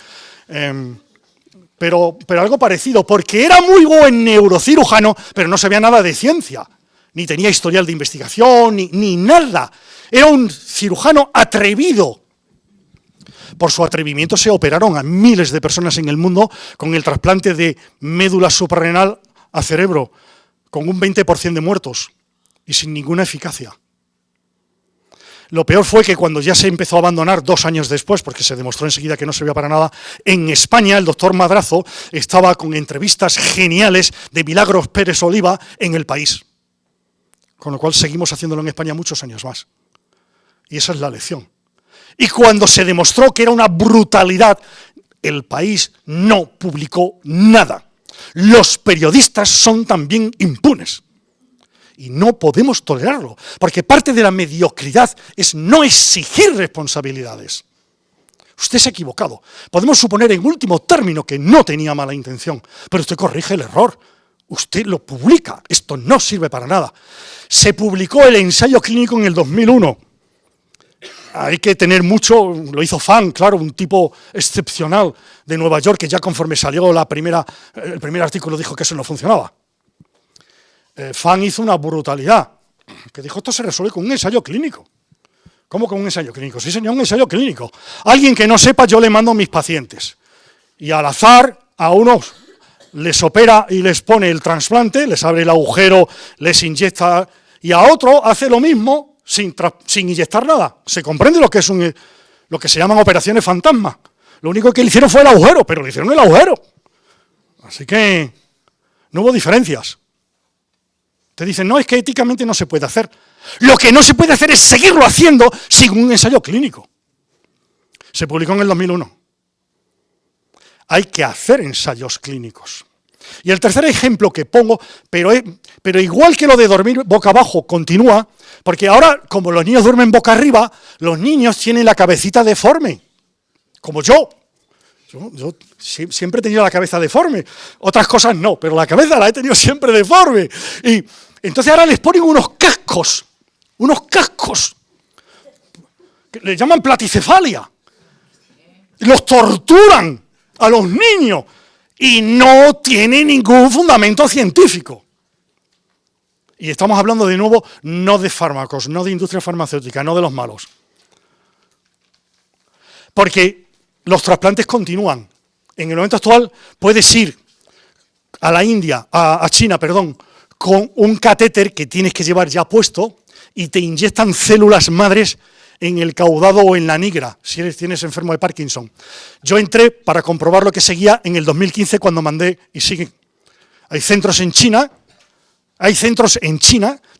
Pero algo parecido, porque era muy buen neurocirujano, pero no sabía nada de ciencia, ni tenía historial de investigación, ni nada. Era un cirujano atrevido. Por su atrevimiento se operaron a miles de personas en el mundo con el trasplante de médula suprarrenal a cerebro, con un 20% de muertos y sin ninguna eficacia. Lo peor fue que cuando ya se empezó a abandonar 2 años después, porque se demostró enseguida que no servía para nada, en España el doctor Madrazo estaba con entrevistas geniales de Milagros Pérez Oliva en El País. Con lo cual seguimos haciéndolo en España muchos años más. Y esa es la lección. Y cuando se demostró que era una brutalidad, El País no publicó nada. Los periodistas son también impunes. Y no podemos tolerarlo, porque parte de la mediocridad es no exigir responsabilidades. Usted se ha equivocado. Podemos suponer en último término que no tenía mala intención, pero usted corrige el error. Usted lo publica. Esto no sirve para nada. Se publicó el ensayo clínico en el 2001. Hay que tener mucho, lo hizo Fan, claro, un tipo excepcional de Nueva York, que ya conforme salió el primer artículo dijo que eso no funcionaba. Fan hizo una brutalidad, que dijo esto se resuelve con un ensayo clínico. ¿Cómo con un ensayo clínico? Sí, señor, un ensayo clínico. Alguien que no sepa, yo le mando a mis pacientes. Y al azar, a unos les opera y les pone el trasplante, les abre el agujero, les inyecta, y a otro hace lo mismo sin inyectar nada. ¿Se comprende lo que es lo que se llaman operaciones fantasma? Lo único que le hicieron fue el agujero, pero le hicieron el agujero. Así que no hubo diferencias. Te dicen, no, es que éticamente no se puede hacer. Lo que no se puede hacer es seguirlo haciendo sin un ensayo clínico. Se publicó en el 2001. Hay que hacer ensayos clínicos. Y el tercer ejemplo que pongo, pero igual que lo de dormir boca abajo, continúa, porque ahora, como los niños duermen boca arriba, los niños tienen la cabecita deforme, como yo. Yo siempre he tenido la cabeza deforme, otras cosas no, pero la cabeza la he tenido siempre deforme. Y entonces ahora les ponen unos cascos, que le llaman platicefalia. Los torturan a los niños y no tiene ningún fundamento científico. Y estamos hablando de nuevo no de fármacos, no de industria farmacéutica, no de los malos. Porque los trasplantes continúan. En el momento actual puedes ir a la India, a China, perdón, con un catéter que tienes que llevar ya puesto y te inyectan células madres en el caudado o en la nigra, si tienes enfermo de Parkinson. Yo entré para comprobar lo que seguía en el 2015 cuando mandé, y siguen. Hay centros en China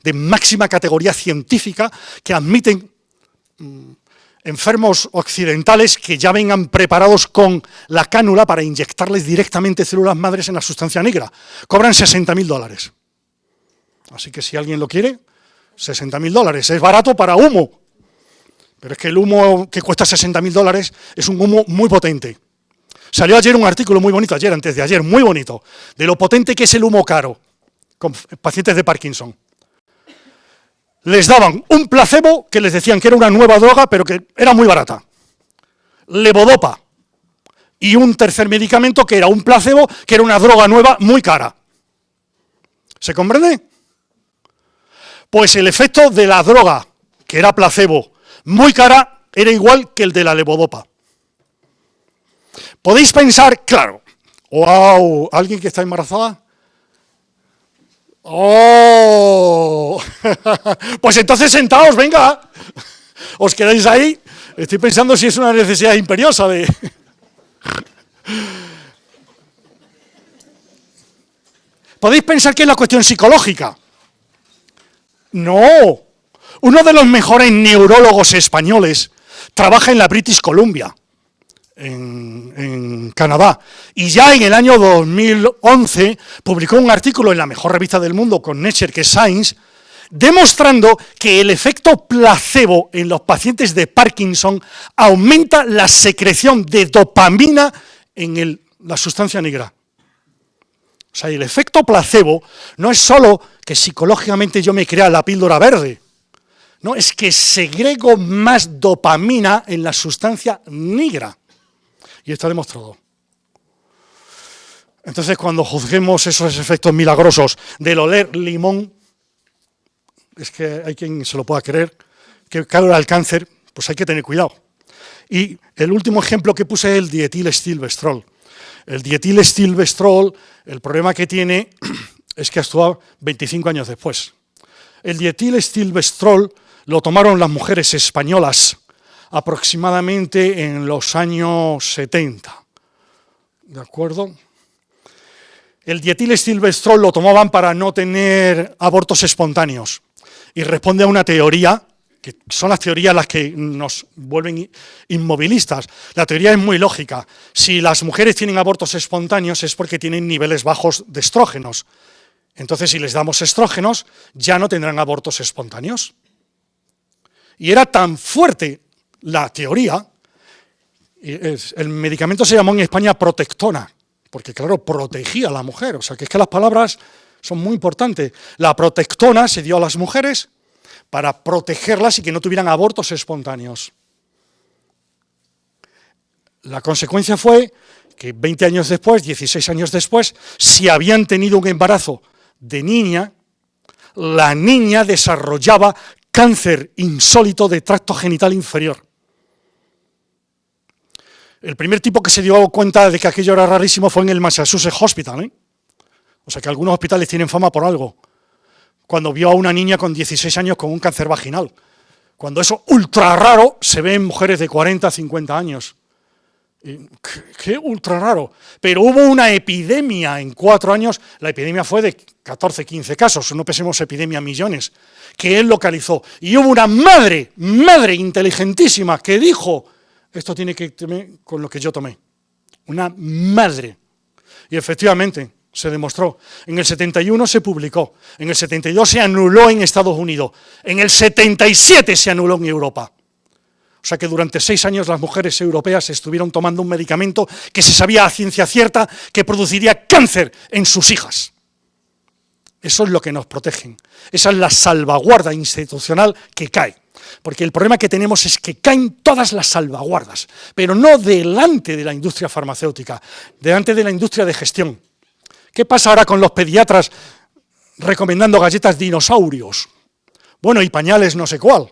de máxima categoría científica que admiten enfermos occidentales que ya vengan preparados con la cánula para inyectarles directamente células madres en la sustancia negra. Cobran $60.000. Así que si alguien lo quiere, $60.000. Es barato para humo. Pero es que el humo que cuesta $60.000 es un humo muy potente. Salió ayer un artículo muy bonito, antes de ayer, muy bonito, de lo potente que es el humo caro con pacientes de Parkinson. Les daban un placebo que les decían que era una nueva droga, pero que era muy barata. Levodopa. Y un tercer medicamento que era un placebo, que era una droga nueva muy cara. ¿Se comprende? Pues el efecto de la droga, que era placebo, muy cara, era igual que el de la levodopa. Podéis pensar, claro, wow, ¿alguien que está embarazada? ¡Oh! Pues entonces sentaos, venga. ¿Os quedáis ahí? Estoy pensando si es una necesidad imperiosa de... ¿Podéis pensar que es la cuestión psicológica? No. Uno de los mejores neurólogos españoles trabaja en la British Columbia, en Canadá, y ya en el año 2011 publicó un artículo en la mejor revista del mundo con Nature, que es Science, demostrando que el efecto placebo en los pacientes de Parkinson aumenta la secreción de dopamina en la sustancia negra. O sea, el efecto placebo no es solo que psicológicamente yo me crea la píldora verde, no, es que segrego más dopamina en la sustancia negra. Y está demostrado. Entonces, cuando juzguemos esos efectos milagrosos del oler limón, es que hay quien se lo pueda creer, que cura el cáncer, pues hay que tener cuidado. Y el último ejemplo que puse es el dietilestilbestrol. El dietilestilbestrol, el problema que tiene es que actúa 25 años después. El dietilestilbestrol lo tomaron las mujeres españolas aproximadamente en los años 70. ¿De acuerdo? El dietilestilbestrol lo tomaban para no tener abortos espontáneos. Y responde a una teoría, que son las teorías las que nos vuelven inmovilistas. La teoría es muy lógica. Si las mujeres tienen abortos espontáneos es porque tienen niveles bajos de estrógenos. Entonces, si les damos estrógenos, ya no tendrán abortos espontáneos. Y era tan fuerte la teoría El medicamento se llamó en España Protectona, porque claro, protegía a la mujer. O sea, que es que las palabras son muy importantes. La Protectona se dio a las mujeres para protegerlas y que no tuvieran abortos espontáneos. La consecuencia fue que 20 años después, 16 años después, si habían tenido un embarazo de niña, la niña desarrollaba cáncer insólito de tracto genital inferior. El primer tipo que se dio cuenta de que aquello era rarísimo fue en el Massachusetts Hospital, ¿eh? O sea que algunos hospitales tienen fama por algo. Cuando vio a una niña con 16 años con un cáncer vaginal. Cuando eso ultra raro se ve en mujeres de 40, 50 años. Qué ultra raro. Pero hubo una epidemia en 4 años, la epidemia fue de 14, 15 casos, no pensemos epidemia millones, que él localizó. Y hubo una madre inteligentísima que dijo, esto tiene que ver con lo que yo tomé. Una madre. Y efectivamente se demostró. En el 71 se publicó, en el 72 se anuló en Estados Unidos, en el 77 se anuló en Europa. O sea que durante 6 años las mujeres europeas estuvieron tomando un medicamento que se sabía a ciencia cierta que produciría cáncer en sus hijas. Eso es lo que nos protegen. Esa es la salvaguarda institucional que cae. Porque el problema que tenemos es que caen todas las salvaguardas, pero no delante de la industria farmacéutica, delante de la industria de gestión. ¿Qué pasa ahora con los pediatras recomendando galletas dinosaurios? Bueno, y pañales no sé cuál.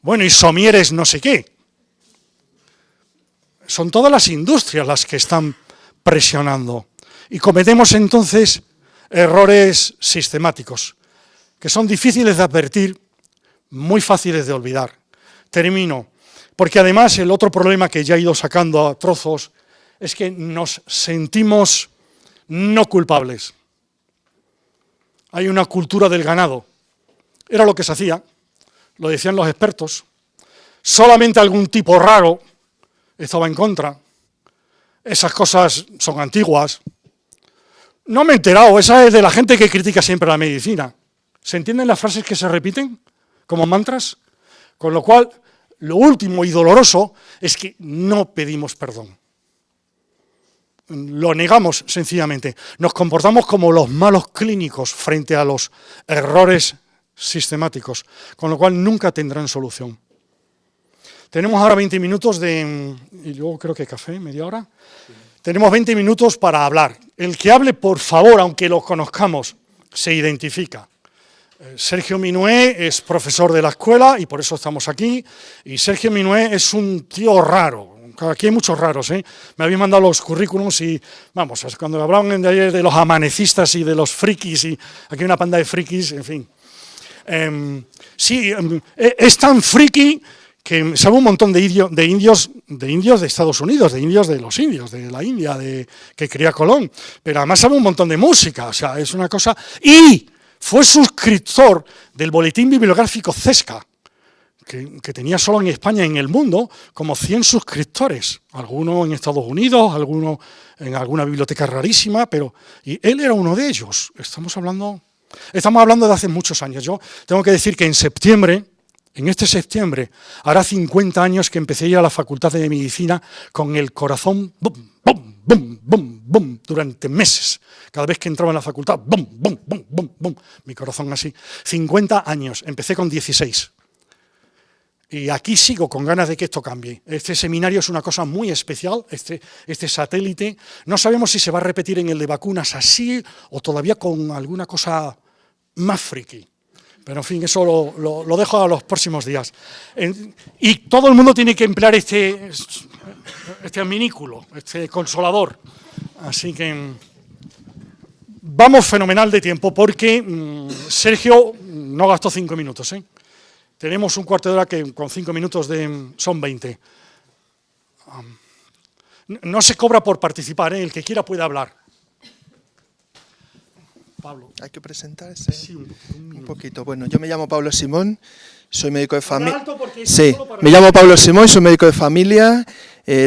Bueno, y somieres no sé qué. Son todas las industrias las que están presionando. Y cometemos entonces errores sistemáticos, que son difíciles de advertir, muy fáciles de olvidar. Termino, porque además el otro problema que ya he ido sacando a trozos es que nos sentimos no culpables. Hay una cultura del ganado. Era lo que se hacía. Lo decían los expertos, solamente algún tipo raro estaba en contra, esas cosas son antiguas. No me he enterado, esa es de la gente que critica siempre la medicina. ¿Se entienden las frases que se repiten como mantras? Con lo cual, lo último y doloroso es que no pedimos perdón. Lo negamos sencillamente. Nos comportamos como los malos clínicos frente a los errores sistemáticos, con lo cual nunca tendrán solución. Tenemos ahora 20 minutos y luego creo que café, media hora. Sí. Tenemos 20 minutos para hablar. El que hable, por favor, aunque lo conozcamos, se identifica. Sergio Minué es profesor de la escuela y por eso estamos aquí. Y Sergio Minué es un tío raro. Aquí hay muchos raros, ¿eh? Me habéis mandado los currículums y, vamos, cuando hablaban de ayer de los amanecistas y de los frikis, y aquí hay una panda de frikis, en fin. Es tan friki que sabe un montón de indios de Estados Unidos, de indios de los indios, de la India, que cría Colón, pero además sabe un montón de música, o sea, es una cosa. Y fue suscriptor del boletín bibliográfico CESCA, que tenía solo en España y en el mundo como 100 suscriptores, algunos en Estados Unidos, algunos en alguna biblioteca rarísima, y él era uno de ellos. Estamos hablando de hace muchos años. Yo tengo que decir que en este septiembre, hará 50 años que empecé a ir a la Facultad de Medicina con el corazón bum, bum, bum, bum, bum, durante meses. Cada vez que entraba en la facultad, bum, bum, bum, bum, bum, mi corazón así. 50 años, empecé con 16. Y aquí sigo con ganas de que esto cambie. Este seminario es una cosa muy especial, este satélite. No sabemos si se va a repetir en el de vacunas así o todavía con alguna cosa más friki. Pero en fin, eso lo dejo a los próximos días. Y todo el mundo tiene que emplear este adminículo, este consolador. Así que vamos fenomenal de tiempo porque Sergio no gastó 5 minutos, ¿eh? Tenemos un cuarto de hora que con 5 minutos son 20. No se cobra por participar, ¿eh? El que quiera puede hablar. Pablo. Hay que presentarse. Sí, un poquito. Bueno, yo me llamo Pablo Simón, soy médico de familia. Sí, me llamo Pablo Simón, soy médico de familia,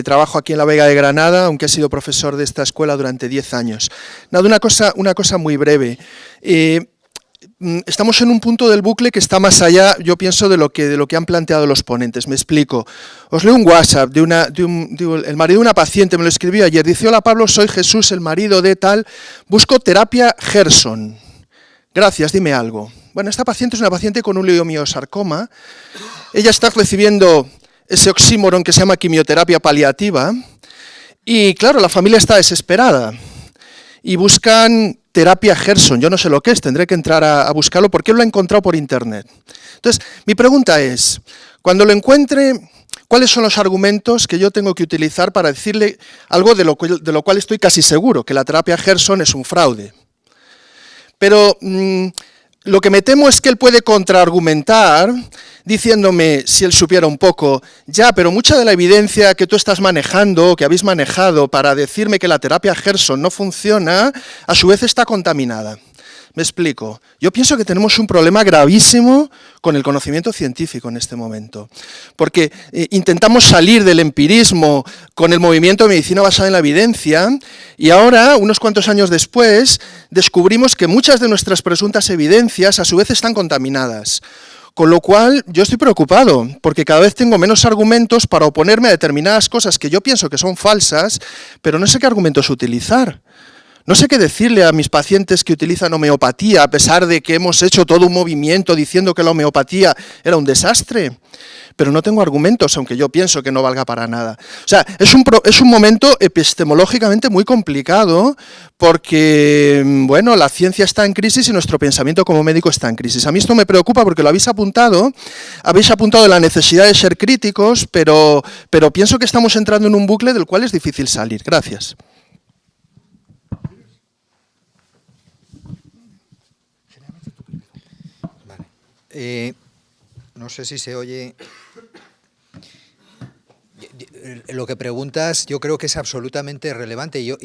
trabajo aquí en la Vega de Granada, aunque he sido profesor de esta escuela durante 10 años. Nada, una cosa muy breve. estamos en un punto del bucle que está más allá, yo pienso, de lo que han planteado los ponentes. Me explico. Os leo un WhatsApp el marido de una paciente, me lo escribió ayer. Dice: hola Pablo, soy Jesús, el marido de tal, busco terapia Gerson. Gracias, dime algo. Bueno, esta paciente es una paciente con un leiomyosarcoma. Ella está recibiendo ese oxímoron que se llama quimioterapia paliativa. Y claro, la familia está desesperada. Y buscan terapia Gerson. Yo no sé lo que es, tendré que entrar a buscarlo porque lo he encontrado por internet. Entonces, mi pregunta es, cuando lo encuentre, ¿cuáles son los argumentos que yo tengo que utilizar para decirle algo de lo cual estoy casi seguro, que la terapia Gerson es un fraude? Pero lo que me temo es que él puede contraargumentar diciéndome, si él supiera un poco, ya, pero mucha de la evidencia que tú estás manejando, que habéis manejado para decirme que la terapia Gerson no funciona, a su vez está contaminada. Me explico. Yo pienso que tenemos un problema gravísimo con el conocimiento científico en este momento, porque intentamos salir del empirismo con el movimiento de medicina basada en la evidencia y ahora, unos cuantos años después, descubrimos que muchas de nuestras presuntas evidencias a su vez están contaminadas. Con lo cual, yo estoy preocupado, porque cada vez tengo menos argumentos para oponerme a determinadas cosas que yo pienso que son falsas, pero no sé qué argumentos utilizar. No sé qué decirle a mis pacientes que utilizan homeopatía, a pesar de que hemos hecho todo un movimiento diciendo que la homeopatía era un desastre. Pero no tengo argumentos, aunque yo pienso que no valga para nada. O sea, es un momento epistemológicamente muy complicado porque, bueno, la ciencia está en crisis y nuestro pensamiento como médico está en crisis. A mí esto me preocupa porque lo habéis apuntado la necesidad de ser críticos, pero pienso que estamos entrando en un bucle del cual es difícil salir. Gracias. No sé si se oye. Lo que preguntas yo creo que es absolutamente relevante,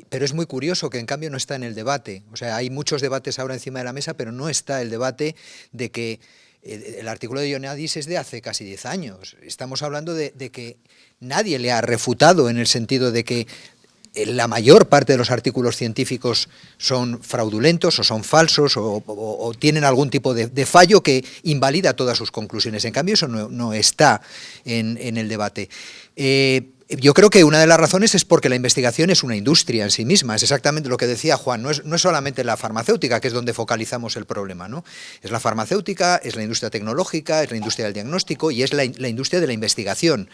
pero es muy curioso que en cambio no está en el debate. O sea, hay muchos debates ahora encima de la mesa, pero no está el debate de que el artículo de Ioannidis es de hace casi 10 años. Estamos hablando de que nadie le ha refutado en el sentido de que la mayor parte de los artículos científicos son fraudulentos o son falsos o tienen algún tipo de fallo que invalida todas sus conclusiones. En cambio, eso no está en el debate. Yo creo que una de las razones es porque la investigación es una industria en sí misma, es exactamente lo que decía Juan, no es solamente la farmacéutica, que es donde focalizamos el problema, ¿no? Es la farmacéutica, es la industria tecnológica, es la industria del diagnóstico y es la industria de la investigación.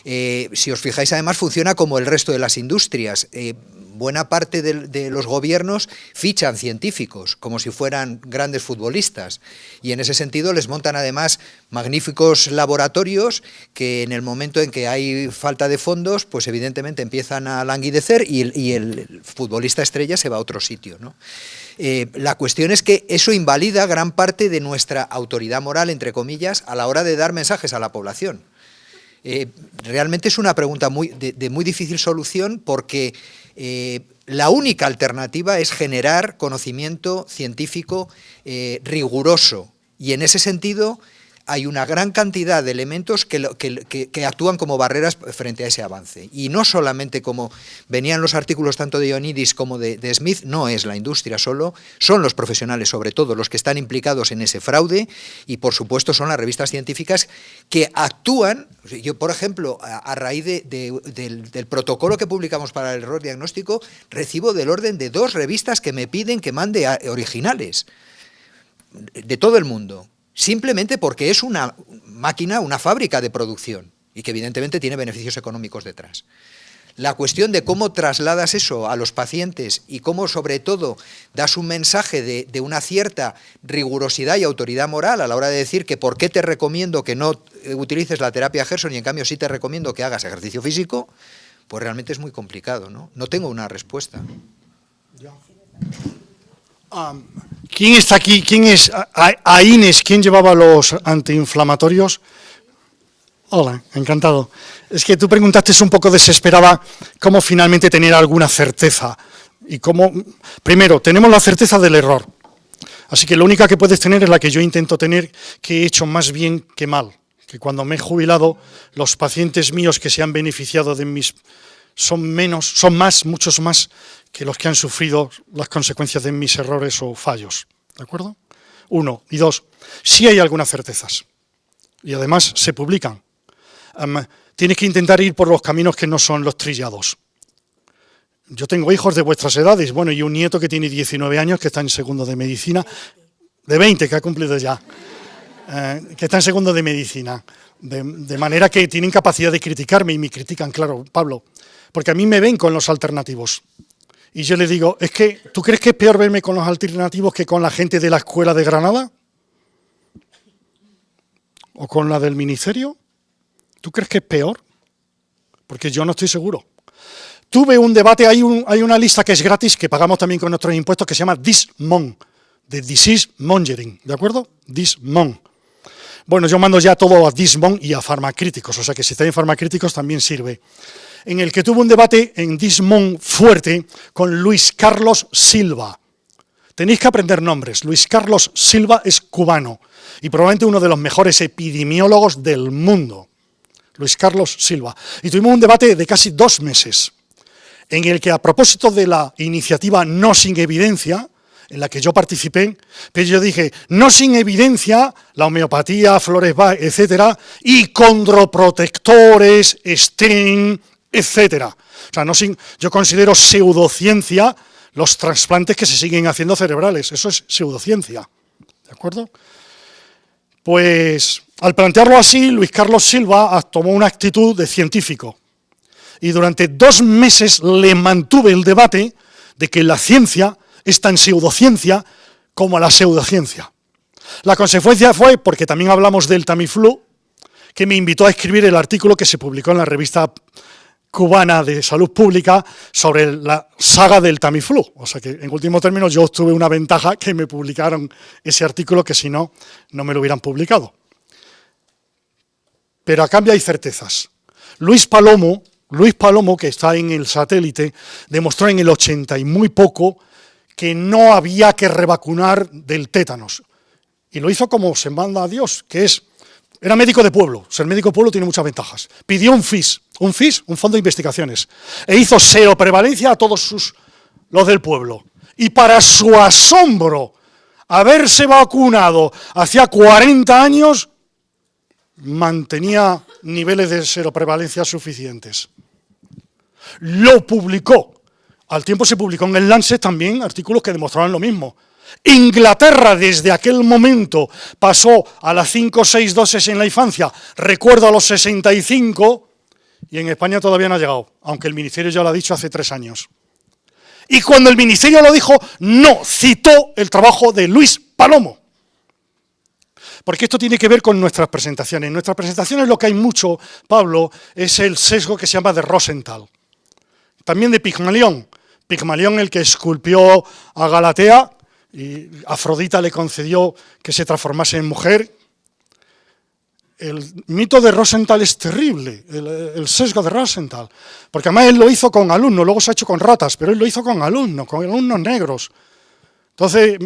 Si os fijáis, además, funciona como el resto de las industrias. Buena parte de los gobiernos fichan científicos como si fueran grandes futbolistas y en ese sentido les montan además magníficos laboratorios que en el momento en que hay falta de fondos pues evidentemente empiezan a languidecer y el futbolista estrella se va a otro sitio, ¿no? La cuestión es que eso invalida gran parte de nuestra autoridad moral, entre comillas, a la hora de dar mensajes a la población. Realmente es una pregunta de muy difícil solución porque la única alternativa es generar conocimiento científico riguroso y en ese sentido hay una gran cantidad de elementos que actúan como barreras frente a ese avance. Y no solamente como venían los artículos tanto de Ioannidis como de Smith, no es la industria solo, son los profesionales sobre todo los que están implicados en ese fraude y por supuesto son las revistas científicas que actúan. Yo, por ejemplo, a raíz del protocolo que publicamos para el error diagnóstico, recibo del orden de 2 revistas que me piden que mande originales de todo el mundo. Simplemente porque es una máquina, una fábrica de producción y que evidentemente tiene beneficios económicos detrás. La cuestión de cómo trasladas eso a los pacientes y cómo sobre todo das un mensaje de una cierta rigurosidad y autoridad moral a la hora de decir que por qué te recomiendo que no utilices la terapia Gerson y en cambio sí te recomiendo que hagas ejercicio físico, pues realmente es muy complicado, ¿no? No tengo una respuesta. ¿Quién está aquí? ¿Quién es Aines? ¿Quién llevaba los antiinflamatorios? Hola, encantado. Es que tú preguntaste un poco desesperada cómo finalmente tener alguna certeza. Y cómo, primero, tenemos la certeza del error. Así que la única que puedes tener es la que yo intento tener, que he hecho más bien que mal. Que cuando me he jubilado, los pacientes míos que se han beneficiado de mis... son muchos más que los que han sufrido las consecuencias de mis errores o fallos, ¿de acuerdo? Uno. Y dos, sí hay algunas certezas. Y además se publican. Tienes que intentar ir por los caminos que no son los trillados. Yo tengo hijos de vuestras edades, bueno, y un nieto que tiene 19 años, que está en segundo de medicina, de 20, que ha cumplido ya, que está en segundo de medicina. De manera que tienen capacidad de criticarme y me critican, claro, Pablo, porque a mí me ven con los alternativos. Y yo le digo, es que, ¿tú crees que es peor verme con los alternativos que con la gente de la Escuela de Granada? ¿O con la del Ministerio? ¿Tú crees que es peor? Porque yo no estoy seguro. Tuve un debate, hay una lista que es gratis, que pagamos también con nuestros impuestos, que se llama DISMON, de Disease Mongering, ¿de acuerdo? DISMON. Bueno, yo mando ya todo a DISMON y a farmacríticos, o sea que si estáis en farmacríticos también sirve. En el que tuve un debate en DISMON fuerte con Luis Carlos Silva. Tenéis que aprender nombres. Luis Carlos Silva es cubano y probablemente uno de los mejores epidemiólogos del mundo. Luis Carlos Silva. Y tuvimos un debate de casi 2 meses, en el que a propósito de la iniciativa No Sin Evidencia, en la que yo participé, pero yo dije, no sin evidencia, la homeopatía, flores Bach, etcétera, y condroprotectores, stent, etcétera. O sea, yo considero pseudociencia los trasplantes que se siguen haciendo cerebrales. Eso es pseudociencia. ¿De acuerdo? Pues, al plantearlo así, Luis Carlos Silva tomó una actitud de científico. Y durante 2 meses le mantuve el debate de que la ciencia es tan pseudociencia como la pseudociencia. La consecuencia fue, porque también hablamos del Tamiflu, que me invitó a escribir el artículo que se publicó en la revista cubana de salud pública sobre la saga del Tamiflu. O sea que, en último término, yo obtuve una ventaja que me publicaron ese artículo que si no, no me lo hubieran publicado. Pero a cambio hay certezas. Luis Palomo, que está en el satélite, demostró en el 80 y muy poco que no había que revacunar del tétanos. Y lo hizo como se manda a Dios, que era médico de pueblo. Ser médico de pueblo tiene muchas ventajas. Pidió un FIS, un fondo de investigaciones, e hizo seroprevalencia a todos los del pueblo. Y para su asombro, haberse vacunado hacía 40 años, mantenía niveles de seroprevalencia suficientes. Lo publicó. Al tiempo se publicó en el Lancet también artículos que demostraban lo mismo. Inglaterra desde aquel momento pasó a las 5 o 6 dosis en la infancia, recuerdo a los 65, y en España todavía no ha llegado, aunque el Ministerio ya lo ha dicho hace 3 años. Y cuando el Ministerio lo dijo, no citó el trabajo de Luis Palomo. Porque esto tiene que ver con nuestras presentaciones. En nuestras presentaciones lo que hay mucho, Pablo, es el sesgo que se llama de Rosenthal. También de Pigmalión. Pigmalión, el que esculpió a Galatea, y Afrodita le concedió que se transformase en mujer. El mito de Rosenthal es terrible, el sesgo de Rosenthal. Porque además él lo hizo con alumnos, luego se ha hecho con ratas, pero él lo hizo con alumnos negros. Entonces,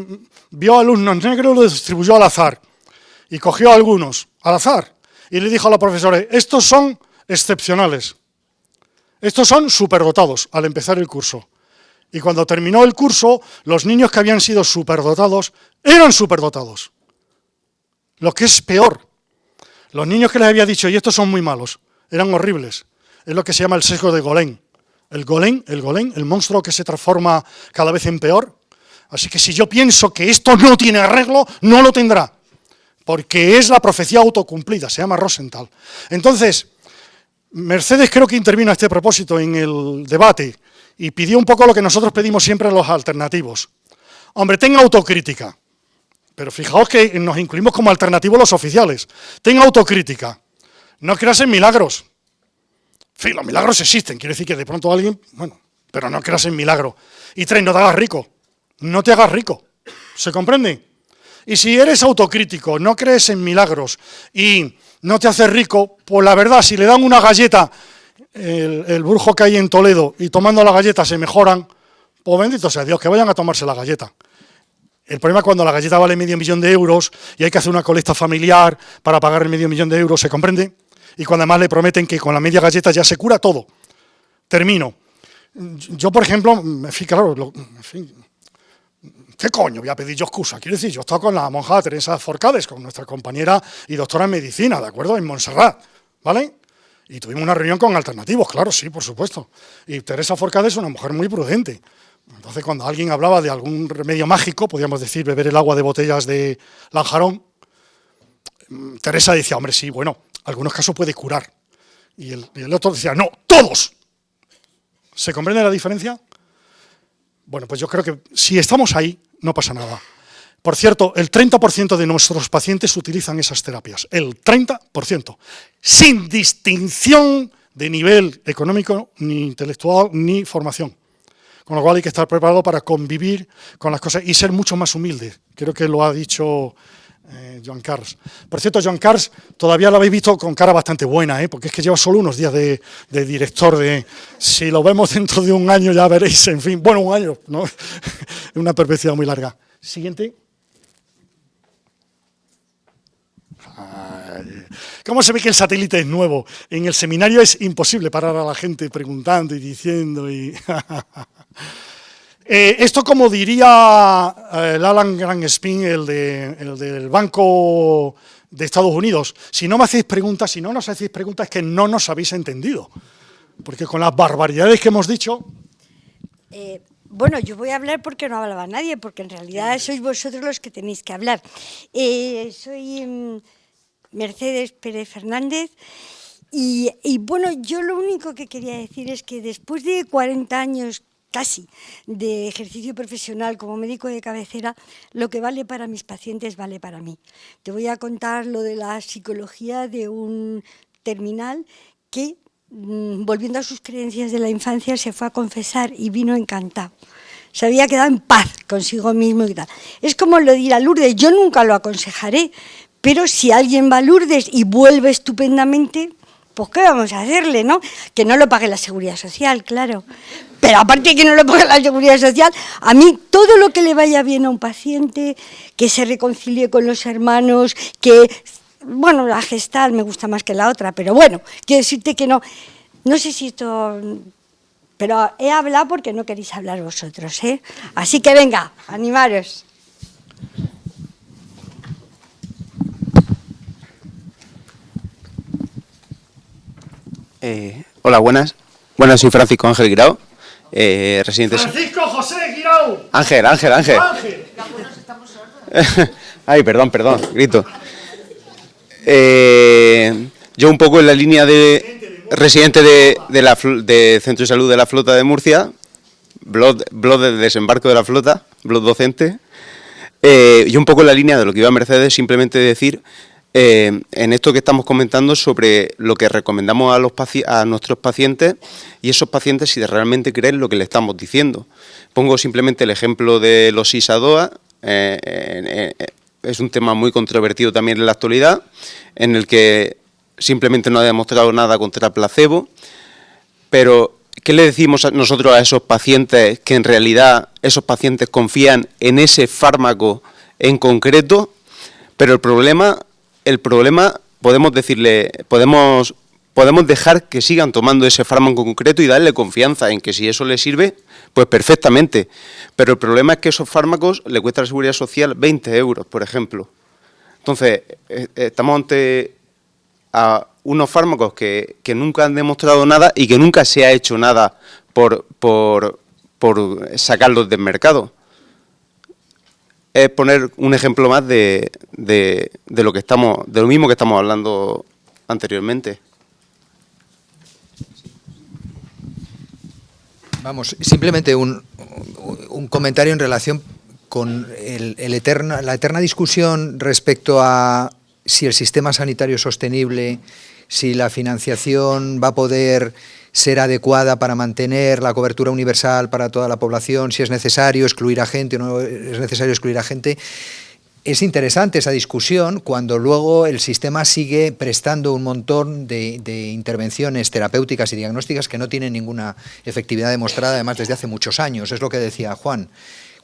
vio alumnos negros, los distribuyó al azar. Y cogió a algunos al azar. Y le dijo a los profesores, estos son excepcionales. Estos son superdotados al empezar el curso. Y cuando terminó el curso, los niños que habían sido superdotados eran superdotados. Lo que es peor, los niños que les había dicho, y estos son muy malos, eran horribles. Es lo que se llama el sesgo de Golem. El golem, el monstruo que se transforma cada vez en peor. Así que si yo pienso que esto no tiene arreglo, no lo tendrá. Porque es la profecía autocumplida, se llama Rosenthal. Entonces, Mercedes creo que intervino a este propósito en el debate y pidió un poco lo que nosotros pedimos siempre a los alternativos. Hombre, tenga autocrítica. Pero fijaos que nos incluimos como alternativos los oficiales. Tenga autocrítica. No creas en milagros. En fin, los milagros existen. Quiere decir que de pronto alguien... Bueno, pero no creas en milagro. Y 3, no te hagas rico. No te hagas rico. ¿Se comprende? Y si eres autocrítico, no crees en milagros y no te haces rico, pues la verdad, si le dan una galleta, el brujo que hay en Toledo, y tomando la galleta se mejoran, pues bendito sea Dios, que vayan a tomarse la galleta. El problema es cuando la galleta vale $500.000 euros y hay que hacer una colecta familiar para pagar el $500.000 euros, ¿se comprende? Y cuando además le prometen que con la media galleta ya se cura todo. Termino. Yo, por ejemplo, en fin, claro, ¿Qué coño voy a pedir yo excusa? Quiero decir, yo he estado con la monja Teresa Forcades, con nuestra compañera y doctora en medicina, ¿de acuerdo? En Montserrat, ¿vale? Y tuvimos una reunión con alternativos, claro, sí, por supuesto. Y Teresa Forcades es una mujer muy prudente. Entonces, cuando alguien hablaba de algún remedio mágico, podríamos decir beber el agua de botellas de Lanjarón, Teresa decía, hombre, sí, bueno, algunos casos puede curar. Y el otro decía, no, todos. ¿Se comprende la diferencia? Bueno, pues yo creo que si estamos ahí, no pasa nada. Por cierto, el 30% de nuestros pacientes utilizan esas terapias. El 30%. Sin distinción de nivel económico, ni intelectual, ni formación. Con lo cual hay que estar preparado para convivir con las cosas y ser mucho más humilde. Creo que lo ha dicho Joan Carles. Por cierto, Joan Carles todavía lo habéis visto con cara bastante buena, porque es que lleva solo unos días de director. Si lo vemos dentro de un año ya veréis, en fin, bueno, un año, ¿no? Una perspectiva muy larga. Siguiente. ¿Cómo se ve que el satélite es nuevo? En el seminario es imposible parar a la gente preguntando y diciendo. Esto, como diría el Alan Greenspan, el del Banco de Estados Unidos, si no me hacéis preguntas, si no nos hacéis preguntas, es que no nos habéis entendido. Porque con las barbaridades que hemos dicho... Bueno, yo voy a hablar porque no hablaba nadie, porque en realidad sois vosotros los que tenéis que hablar. Soy Mercedes Pérez Fernández y bueno, yo lo único que quería decir es que después de 40 años casi de ejercicio profesional como médico de cabecera, lo que vale para mis pacientes vale para mí. Te voy a contar lo de la psicología de un terminal que, volviendo a sus creencias de la infancia, se fue a confesar y vino encantado. Se había quedado en paz consigo mismo y tal. Es como lo de ir a Lourdes, yo nunca lo aconsejaré, pero si alguien va a Lourdes y vuelve estupendamente, pues ¿qué vamos a hacerle, no? Que no lo pague la Seguridad Social, claro. Pero aparte de que no lo pague la Seguridad Social, a mí todo lo que le vaya bien a un paciente, que se reconcilie con los hermanos, que... Bueno, la gestal me gusta más que la otra, pero bueno, quiero decirte que no sé si esto... Pero he hablado porque no queréis hablar vosotros, ¿eh? Así que venga, animaros. Hola, buenas. Bueno, soy Francisco Ángel Guirao, residente... ¡Francisco José Guirao! Ángel. ¡Ángel! Ay, perdón, grito. Yo un poco en la línea de residente de Centro de Salud de la Flota de Murcia, blog de desembarco de la flota, blog docente, y un poco en la línea de lo que iba Mercedes, simplemente decir... en esto que estamos comentando sobre lo que recomendamos a nuestros pacientes y esos pacientes si realmente creen lo que le estamos diciendo. Pongo simplemente el ejemplo de los ISADOA, es un tema muy controvertido también en la actualidad, en el que simplemente no ha demostrado nada contra placebo, pero ¿qué le decimos nosotros a esos pacientes que en realidad esos pacientes confían en ese fármaco en concreto? Pero el problema podemos decirle, podemos dejar que sigan tomando ese fármaco concreto y darle confianza en que si eso le sirve, pues perfectamente. Pero el problema es que esos fármacos le cuesta a la Seguridad Social 20 euros, por ejemplo. Entonces, estamos ante a unos fármacos que nunca han demostrado nada y que nunca se ha hecho nada por sacarlos del mercado. Es poner un ejemplo más de lo mismo que estamos hablando anteriormente. Vamos, simplemente un comentario en relación con la eterna discusión respecto a si el sistema sanitario es sostenible, si la financiación va a poder ser adecuada para mantener la cobertura universal para toda la población, si es necesario excluir a gente o no es necesario excluir a gente. Es interesante esa discusión cuando luego el sistema sigue prestando un montón de intervenciones terapéuticas y diagnósticas que no tienen ninguna efectividad demostrada, además desde hace muchos años. Es lo que decía Juan.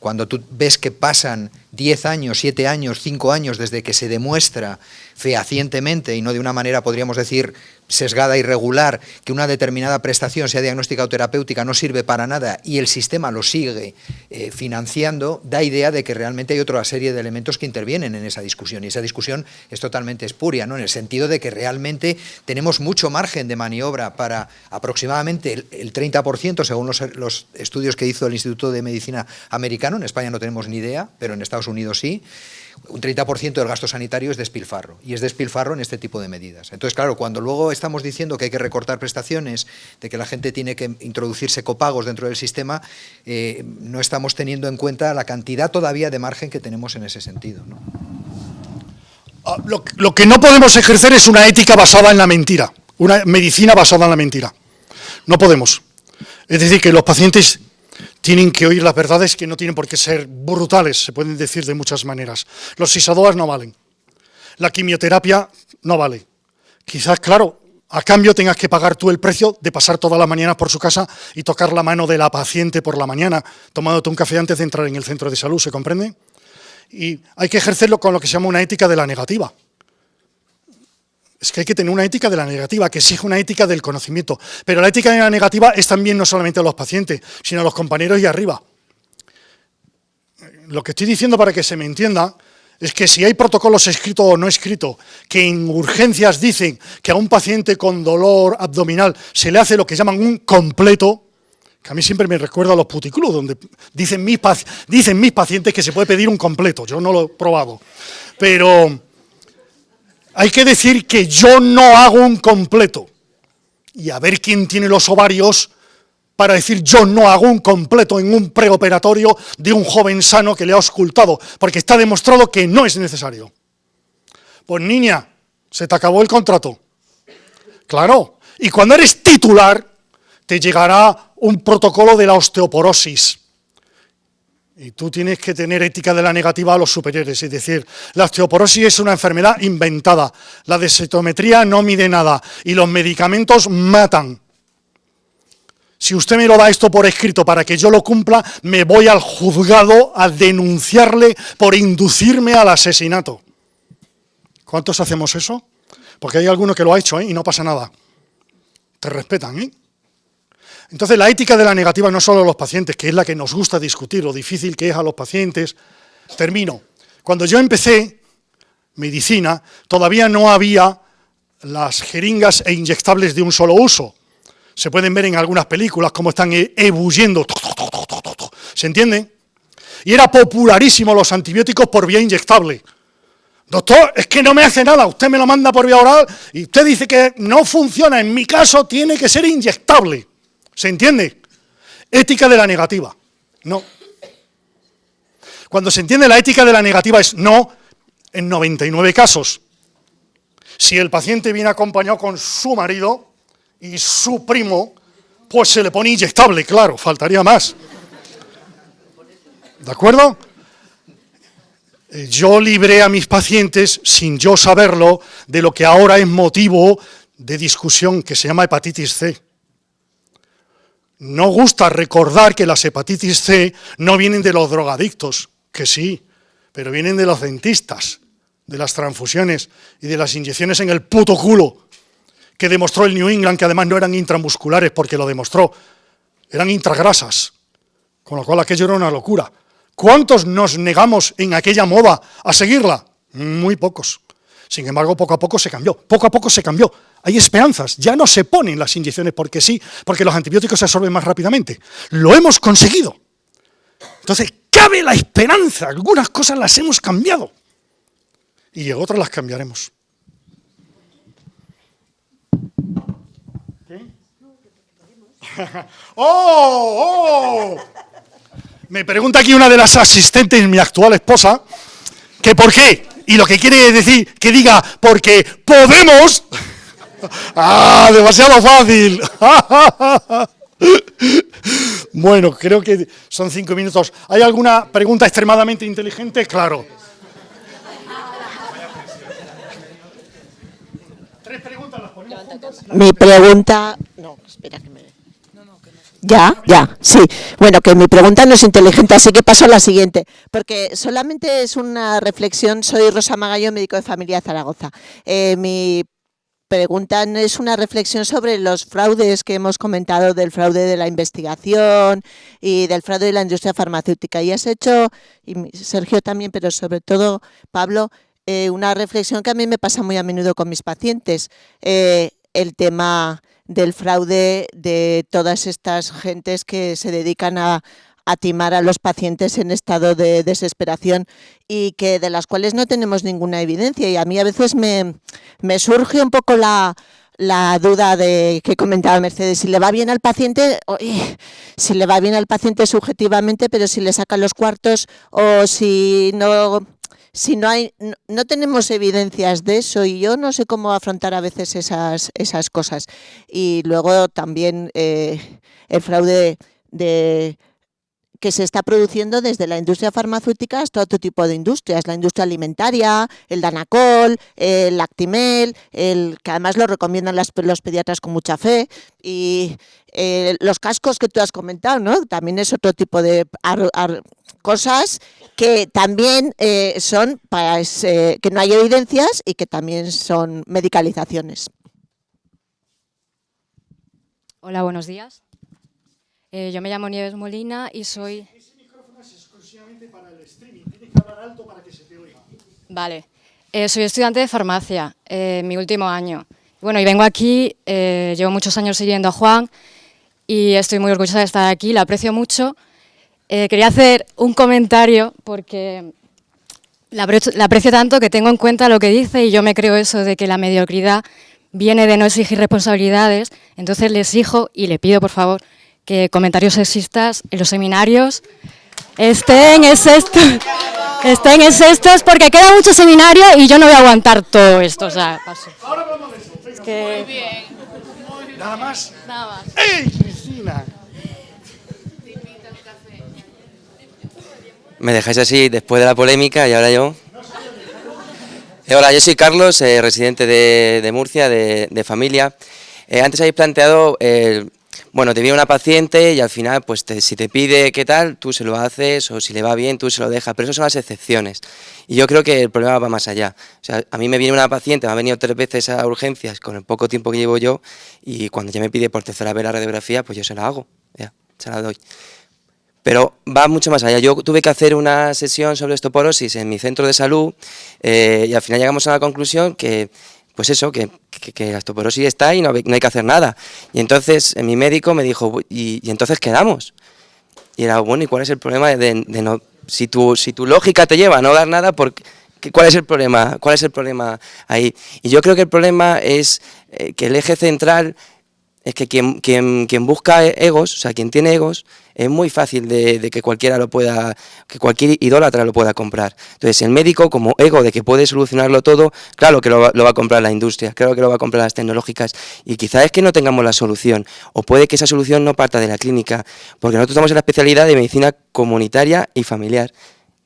Cuando tú ves que pasan 10 años, 7 años, 5 años desde que se demuestra fehacientemente y no de una manera, podríamos decir, sesgada y regular, que una determinada prestación, sea diagnóstica o terapéutica, no sirve para nada y el sistema lo sigue financiando, da idea de que realmente hay otra serie de elementos que intervienen en esa discusión. Y esa discusión es totalmente espuria, ¿no? En el sentido de que realmente tenemos mucho margen de maniobra para aproximadamente el 30%, según los estudios que hizo el Instituto de Medicina americano. En España no tenemos ni idea, pero en Estados Unidos sí. Un 30% del gasto sanitario es despilfarro, y es despilfarro en este tipo de medidas. Entonces, claro, cuando luego estamos diciendo que hay que recortar prestaciones, de que la gente tiene que introducirse copagos dentro del sistema, no estamos teniendo en cuenta la cantidad todavía de margen que tenemos en ese sentido, ¿no? Lo que no podemos ejercer es una ética basada en la mentira, una medicina basada en la mentira. No podemos. Es decir, que los pacientes tienen que oír las verdades que no tienen por qué ser brutales, se pueden decir de muchas maneras. Los sisadoas no valen. La quimioterapia no vale. Quizás, claro, a cambio tengas que pagar tú el precio de pasar todas las mañanas por su casa y tocar la mano de la paciente por la mañana, tomándote un café antes de entrar en el centro de salud, ¿se comprende? Y hay que ejercerlo con lo que se llama una ética de la negativa. Es que hay que tener una ética de la negativa, que exige una ética del conocimiento. Pero la ética de la negativa es también no solamente a los pacientes, sino a los compañeros y arriba. Lo que estoy diciendo, para que se me entienda, es que si hay protocolos escritos o no escritos, que en urgencias dicen que a un paciente con dolor abdominal se le hace lo que llaman un completo, que a mí siempre me recuerda a los puticlubs, donde dicen mis pacientes que se puede pedir un completo. Yo no lo he probado, pero hay que decir que yo no hago un completo. Y a ver quién tiene los ovarios para decir yo no hago un completo en un preoperatorio de un joven sano que le ha auscultado, porque está demostrado que no es necesario. Pues niña, se te acabó el contrato. Claro, y cuando eres titular, te llegará un protocolo de la osteoporosis. Y tú tienes que tener ética de la negativa a los superiores, es decir, la osteoporosis es una enfermedad inventada, la densitometría no mide nada y los medicamentos matan. Si usted me lo da esto por escrito para que yo lo cumpla, me voy al juzgado a denunciarle por inducirme al asesinato. ¿Cuántos hacemos eso? Porque hay alguno que lo ha hecho, y no pasa nada. Te respetan, ¿eh? Entonces, la ética de la negativa no solo a los pacientes, que es la que nos gusta discutir, lo difícil que es a los pacientes. Termino. Cuando yo empecé medicina, todavía no había las jeringas e inyectables de un solo uso. Se pueden ver en algunas películas cómo están ebulliendo. ¿Se entiende? Y era popularísimo los antibióticos por vía inyectable. Doctor, es que no me hace nada, usted me lo manda por vía oral y usted dice que no funciona. En mi caso tiene que ser inyectable. ¿Se entiende? Ética de la negativa. No. Cuando se entiende la ética de la negativa es no en 99 casos. Si el paciente viene acompañado con su marido y su primo, pues se le pone inyectable, claro, faltaría más. ¿De acuerdo? Yo libré a mis pacientes, sin yo saberlo, de lo que ahora es motivo de discusión, que se llama hepatitis C. No gusta recordar que las hepatitis C no vienen de los drogadictos, que sí, pero vienen de los dentistas, de las transfusiones y de las inyecciones en el puto culo, que demostró el New England, que además no eran intramusculares, porque lo demostró, eran intragrasas, con lo cual aquello era una locura. ¿Cuántos nos negamos en aquella moda a seguirla? Muy pocos. Sin embargo, poco a poco se cambió. Poco a poco se cambió. Hay esperanzas. Ya no se ponen las inyecciones porque sí, porque los antibióticos se absorben más rápidamente. Lo hemos conseguido. Entonces, cabe la esperanza. Algunas cosas las hemos cambiado. Y otras las cambiaremos. ¿Qué? ¡Oh! Me pregunta aquí una de las asistentes, mi actual esposa, que por qué. Y lo que quiere decir que diga, porque podemos. ¡Ah, demasiado fácil! Bueno, creo que son 5 minutos. ¿Hay alguna pregunta extremadamente inteligente? Claro. 3 preguntas las ponemos juntas. Mi pregunta... No, espera que me... Ya, sí. Bueno, que mi pregunta no es inteligente, así que paso a la siguiente. Porque solamente es una reflexión. Soy Rosa Magallón, médico de familia de Zaragoza. Mi pregunta es una reflexión sobre los fraudes que hemos comentado, del fraude de la investigación y del fraude de la industria farmacéutica. Y has hecho, y Sergio también, pero sobre todo Pablo, una reflexión que a mí me pasa muy a menudo con mis pacientes. El tema del fraude de todas estas gentes que se dedican a timar a los pacientes en estado de desesperación y que de las cuales no tenemos ninguna evidencia. Y a mí a veces me surge un poco la duda de que comentaba Mercedes, si le va bien al paciente, si le va bien al paciente subjetivamente, pero si le sacan los cuartos o si no tenemos evidencias de eso, y yo no sé cómo afrontar a veces esas cosas. Y luego también el fraude que se está produciendo desde la industria farmacéutica hasta otro tipo de industrias, la industria alimentaria, el Danacol, el Actimel, que además lo recomiendan los pediatras con mucha fe, y los cascos que tú has comentado, ¿no? También es otro tipo de cosas que también son para que no hay evidencias y que también son medicalizaciones. Hola, buenos días. Yo me llamo Nieves Molina y soy... Ese micrófono es exclusivamente para el streaming, tienes que hablar alto para que se te oiga. Vale. Soy estudiante de farmacia, mi último año. Bueno, y vengo aquí, llevo muchos años siguiendo a Juan y estoy muy orgullosa de estar aquí, lo aprecio mucho. Quería hacer un comentario porque la aprecio tanto que tengo en cuenta lo que dice y yo me creo eso de que la mediocridad viene de no exigir responsabilidades. Entonces le exijo y le pido, por favor, que comentarios sexistas en los seminarios estén exentos porque queda mucho seminario y yo no voy a aguantar todo esto. O sea, paso. Ahora hablamos de eso. Venga, Que... Muy bien. ¿Nada más? Nada más. ¡Ey, Cristina! Me dejáis así después de la polémica y ahora yo. Hola, yo soy Carlos, residente de Murcia, de familia. Antes habéis planteado, bueno, te viene una paciente y al final, pues si te pide qué tal, tú se lo haces, o si le va bien, tú se lo dejas, pero eso son las excepciones. Y yo creo que el problema va más allá. O sea, a mí me viene una paciente, me ha venido 3 veces a urgencias con el poco tiempo que llevo yo, y cuando ya me pide por tercera vez la radiografía, pues yo se la hago, ya, se la doy. Pero va mucho más allá. Yo tuve que hacer una sesión sobre osteoporosis en mi centro de salud y al final llegamos a la conclusión que, pues eso, que la osteoporosis está y no hay que hacer nada. Y entonces mi médico me dijo, ¿y entonces qué damos? Y era, bueno, ¿y cuál es el problema de no? Si tu lógica te lleva a no dar nada, ¿cuál es el problema? ¿Cuál es el problema ahí? Y yo creo que el problema es que el eje central es que quien busca egos, o sea, quien tiene egos, es muy fácil de que cualquiera lo pueda, que cualquier idólatra lo pueda comprar. Entonces, el médico, como ego de que puede solucionarlo todo, claro que lo va a comprar la industria, claro que lo va a comprar las tecnológicas, y quizás es que no tengamos la solución, o puede que esa solución no parta de la clínica, porque nosotros estamos en la especialidad de medicina comunitaria y familiar,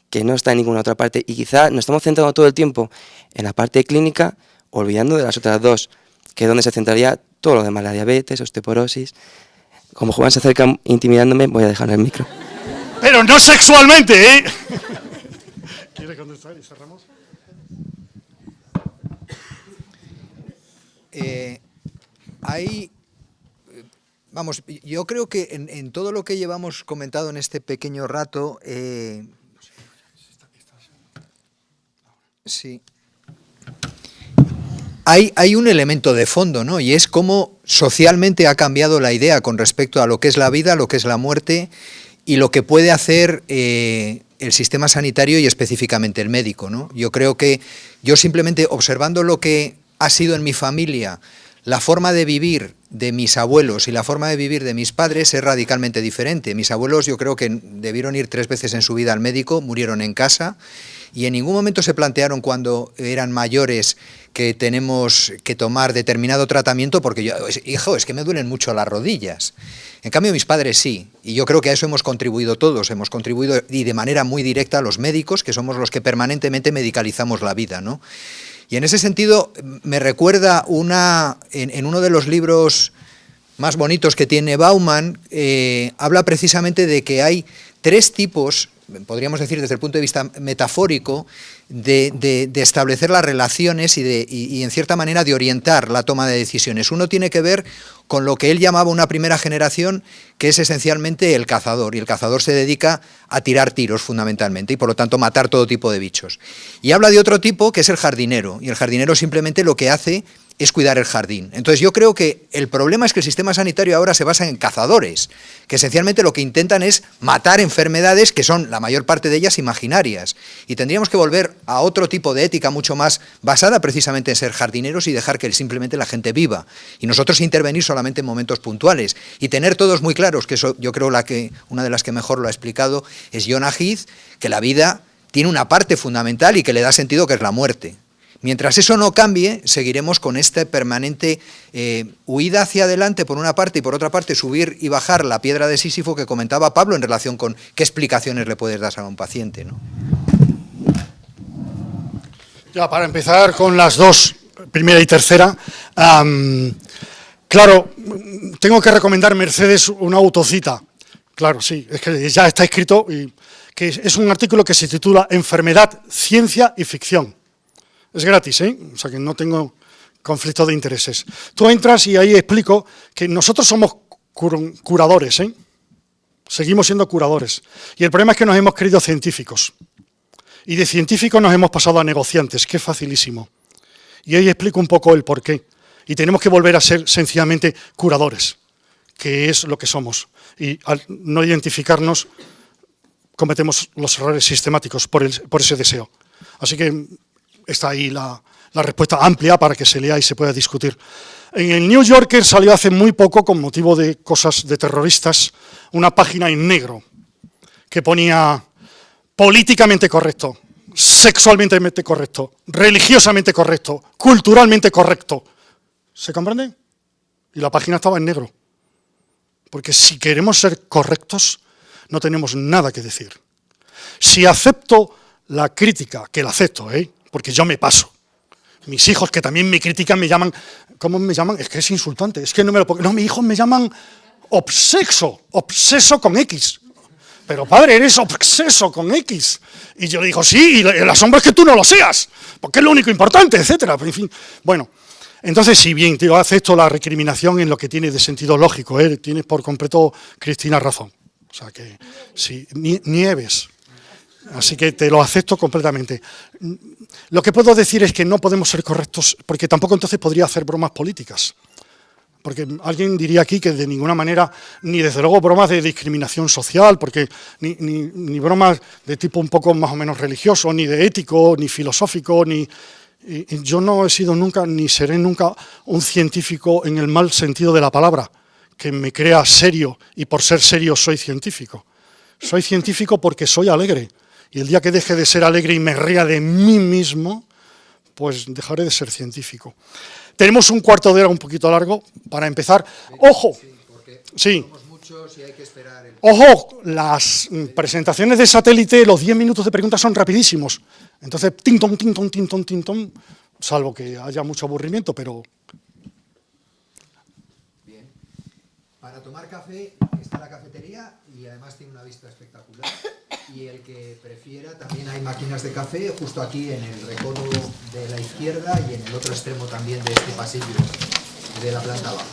que no está en ninguna otra parte, y quizás nos estamos centrando todo el tiempo en la parte clínica, olvidando de las otras dos, que es donde se centraría todo lo demás, la diabetes, osteoporosis. Como Juan se acerca intimidándome, voy a dejar el micro. Pero no sexualmente, ¿eh? ¿Quiere contestar y cerramos? Vamos, yo creo que en todo lo que llevamos comentado en este pequeño rato, sí, hay un elemento de fondo, ¿no? Y es cómo socialmente ha cambiado la idea con respecto a lo que es la vida, lo que es la muerte y lo que puede hacer el sistema sanitario y específicamente el médico, ¿no? Yo creo que yo simplemente observando lo que ha sido en mi familia, la forma de vivir de mis abuelos y la forma de vivir de mis padres es radicalmente diferente. Mis abuelos yo creo que debieron ir 3 veces en su vida al médico, murieron en casa y en ningún momento se plantearon cuando eran mayores que tenemos que tomar determinado tratamiento porque yo, hijo, es que me duelen mucho las rodillas. En cambio mis padres sí, y yo creo que a eso hemos contribuido todos, hemos contribuido y de manera muy directa los médicos, que somos los que permanentemente medicalizamos la vida, ¿no? Y en ese sentido me recuerda en uno de los libros más bonitos que tiene Bauman, habla precisamente de que hay tres tipos, podríamos decir desde el punto de vista metafórico, de establecer las relaciones y en cierta manera de orientar la toma de decisiones. Uno tiene que ver con lo que él llamaba una primera generación, que es esencialmente el cazador, y el cazador se dedica a tirar tiros fundamentalmente y por lo tanto matar todo tipo de bichos. Y habla de otro tipo que es el jardinero, y el jardinero simplemente lo que hace es cuidar el jardín. Entonces yo creo que el problema es que el sistema sanitario ahora se basa en cazadores, que esencialmente lo que intentan es matar enfermedades que son la mayor parte de ellas imaginarias. Y tendríamos que volver a otro tipo de ética mucho más basada precisamente en ser jardineros y dejar que simplemente la gente viva. Y nosotros intervenir solamente en momentos puntuales. Y tener todos muy claros, que eso yo creo una de las que mejor lo ha explicado es Jonah Heath, que la vida tiene una parte fundamental y que le da sentido, que es la muerte. Mientras eso no cambie, seguiremos con esta permanente huida hacia adelante por una parte y por otra parte subir y bajar la piedra de Sísifo que comentaba Pablo en relación con qué explicaciones le puedes dar a un paciente, ¿no? Ya, para empezar con las dos, primera y tercera, claro, tengo que recomendar Mercedes una autocita. Claro, sí, es que ya está escrito, y que es un artículo que se titula Enfermedad, Ciencia y Ficción. Es gratis, o sea que no tengo conflicto de intereses. Tú entras y ahí explico que nosotros somos curadores, seguimos siendo curadores. Y el problema es que nos hemos creído científicos. Y de científicos nos hemos pasado a negociantes, que es facilísimo. Y ahí explico un poco el porqué. Y tenemos que volver a ser sencillamente curadores, que es lo que somos. Y al no identificarnos, cometemos los errores sistemáticos por ese deseo. Así que está ahí la respuesta amplia para que se lea y se pueda discutir. En el New Yorker salió hace muy poco, con motivo de cosas de terroristas, una página en negro que ponía políticamente correcto, sexualmente correcto, religiosamente correcto, culturalmente correcto. ¿Se comprende? Y la página estaba en negro. Porque si queremos ser correctos, no tenemos nada que decir. Si acepto la crítica, que la acepto, porque yo me paso. Mis hijos, que también me critican, me llaman... ¿Cómo me llaman? Es que es insultante. Es que no me lo... No, mis hijos me llaman obseso con X. Pero padre, eres obseso con X. Y yo le digo, sí, y el asombro es que tú no lo seas, porque es lo único importante, etcétera. En fin, bueno, entonces sí, bien, yo acepto la recriminación en lo que tiene de sentido lógico. Tienes por completo, Cristina, razón. O sea que, sí, Nieves... Así que te lo acepto completamente. Lo que puedo decir es que no podemos ser correctos, porque tampoco entonces podría hacer bromas políticas. Porque alguien diría aquí que de ninguna manera, ni desde luego bromas de discriminación social, porque ni bromas de tipo un poco más o menos religioso, ni de ético, ni filosófico, y yo no he sido nunca, ni seré nunca un científico en el mal sentido de la palabra, que me crea serio, y por ser serio soy científico. Soy científico porque soy alegre. Y el día que deje de ser alegre y me ría de mí mismo, pues dejaré de ser científico. Tenemos un cuarto de hora un poquito largo para empezar. ¡Ojo! Sí. ¡Ojo! Las presentaciones de satélite, los 10 minutos de preguntas son rapidísimos. Entonces, tin-ton, tin-ton, tin-ton, tin-ton, salvo que haya mucho aburrimiento, pero... Bien. Para tomar café está la cafetería y además tiene una vista espectacular. Y el que prefiera, también hay máquinas de café justo aquí en el recodo de la izquierda y en el otro extremo también de este pasillo de la planta baja.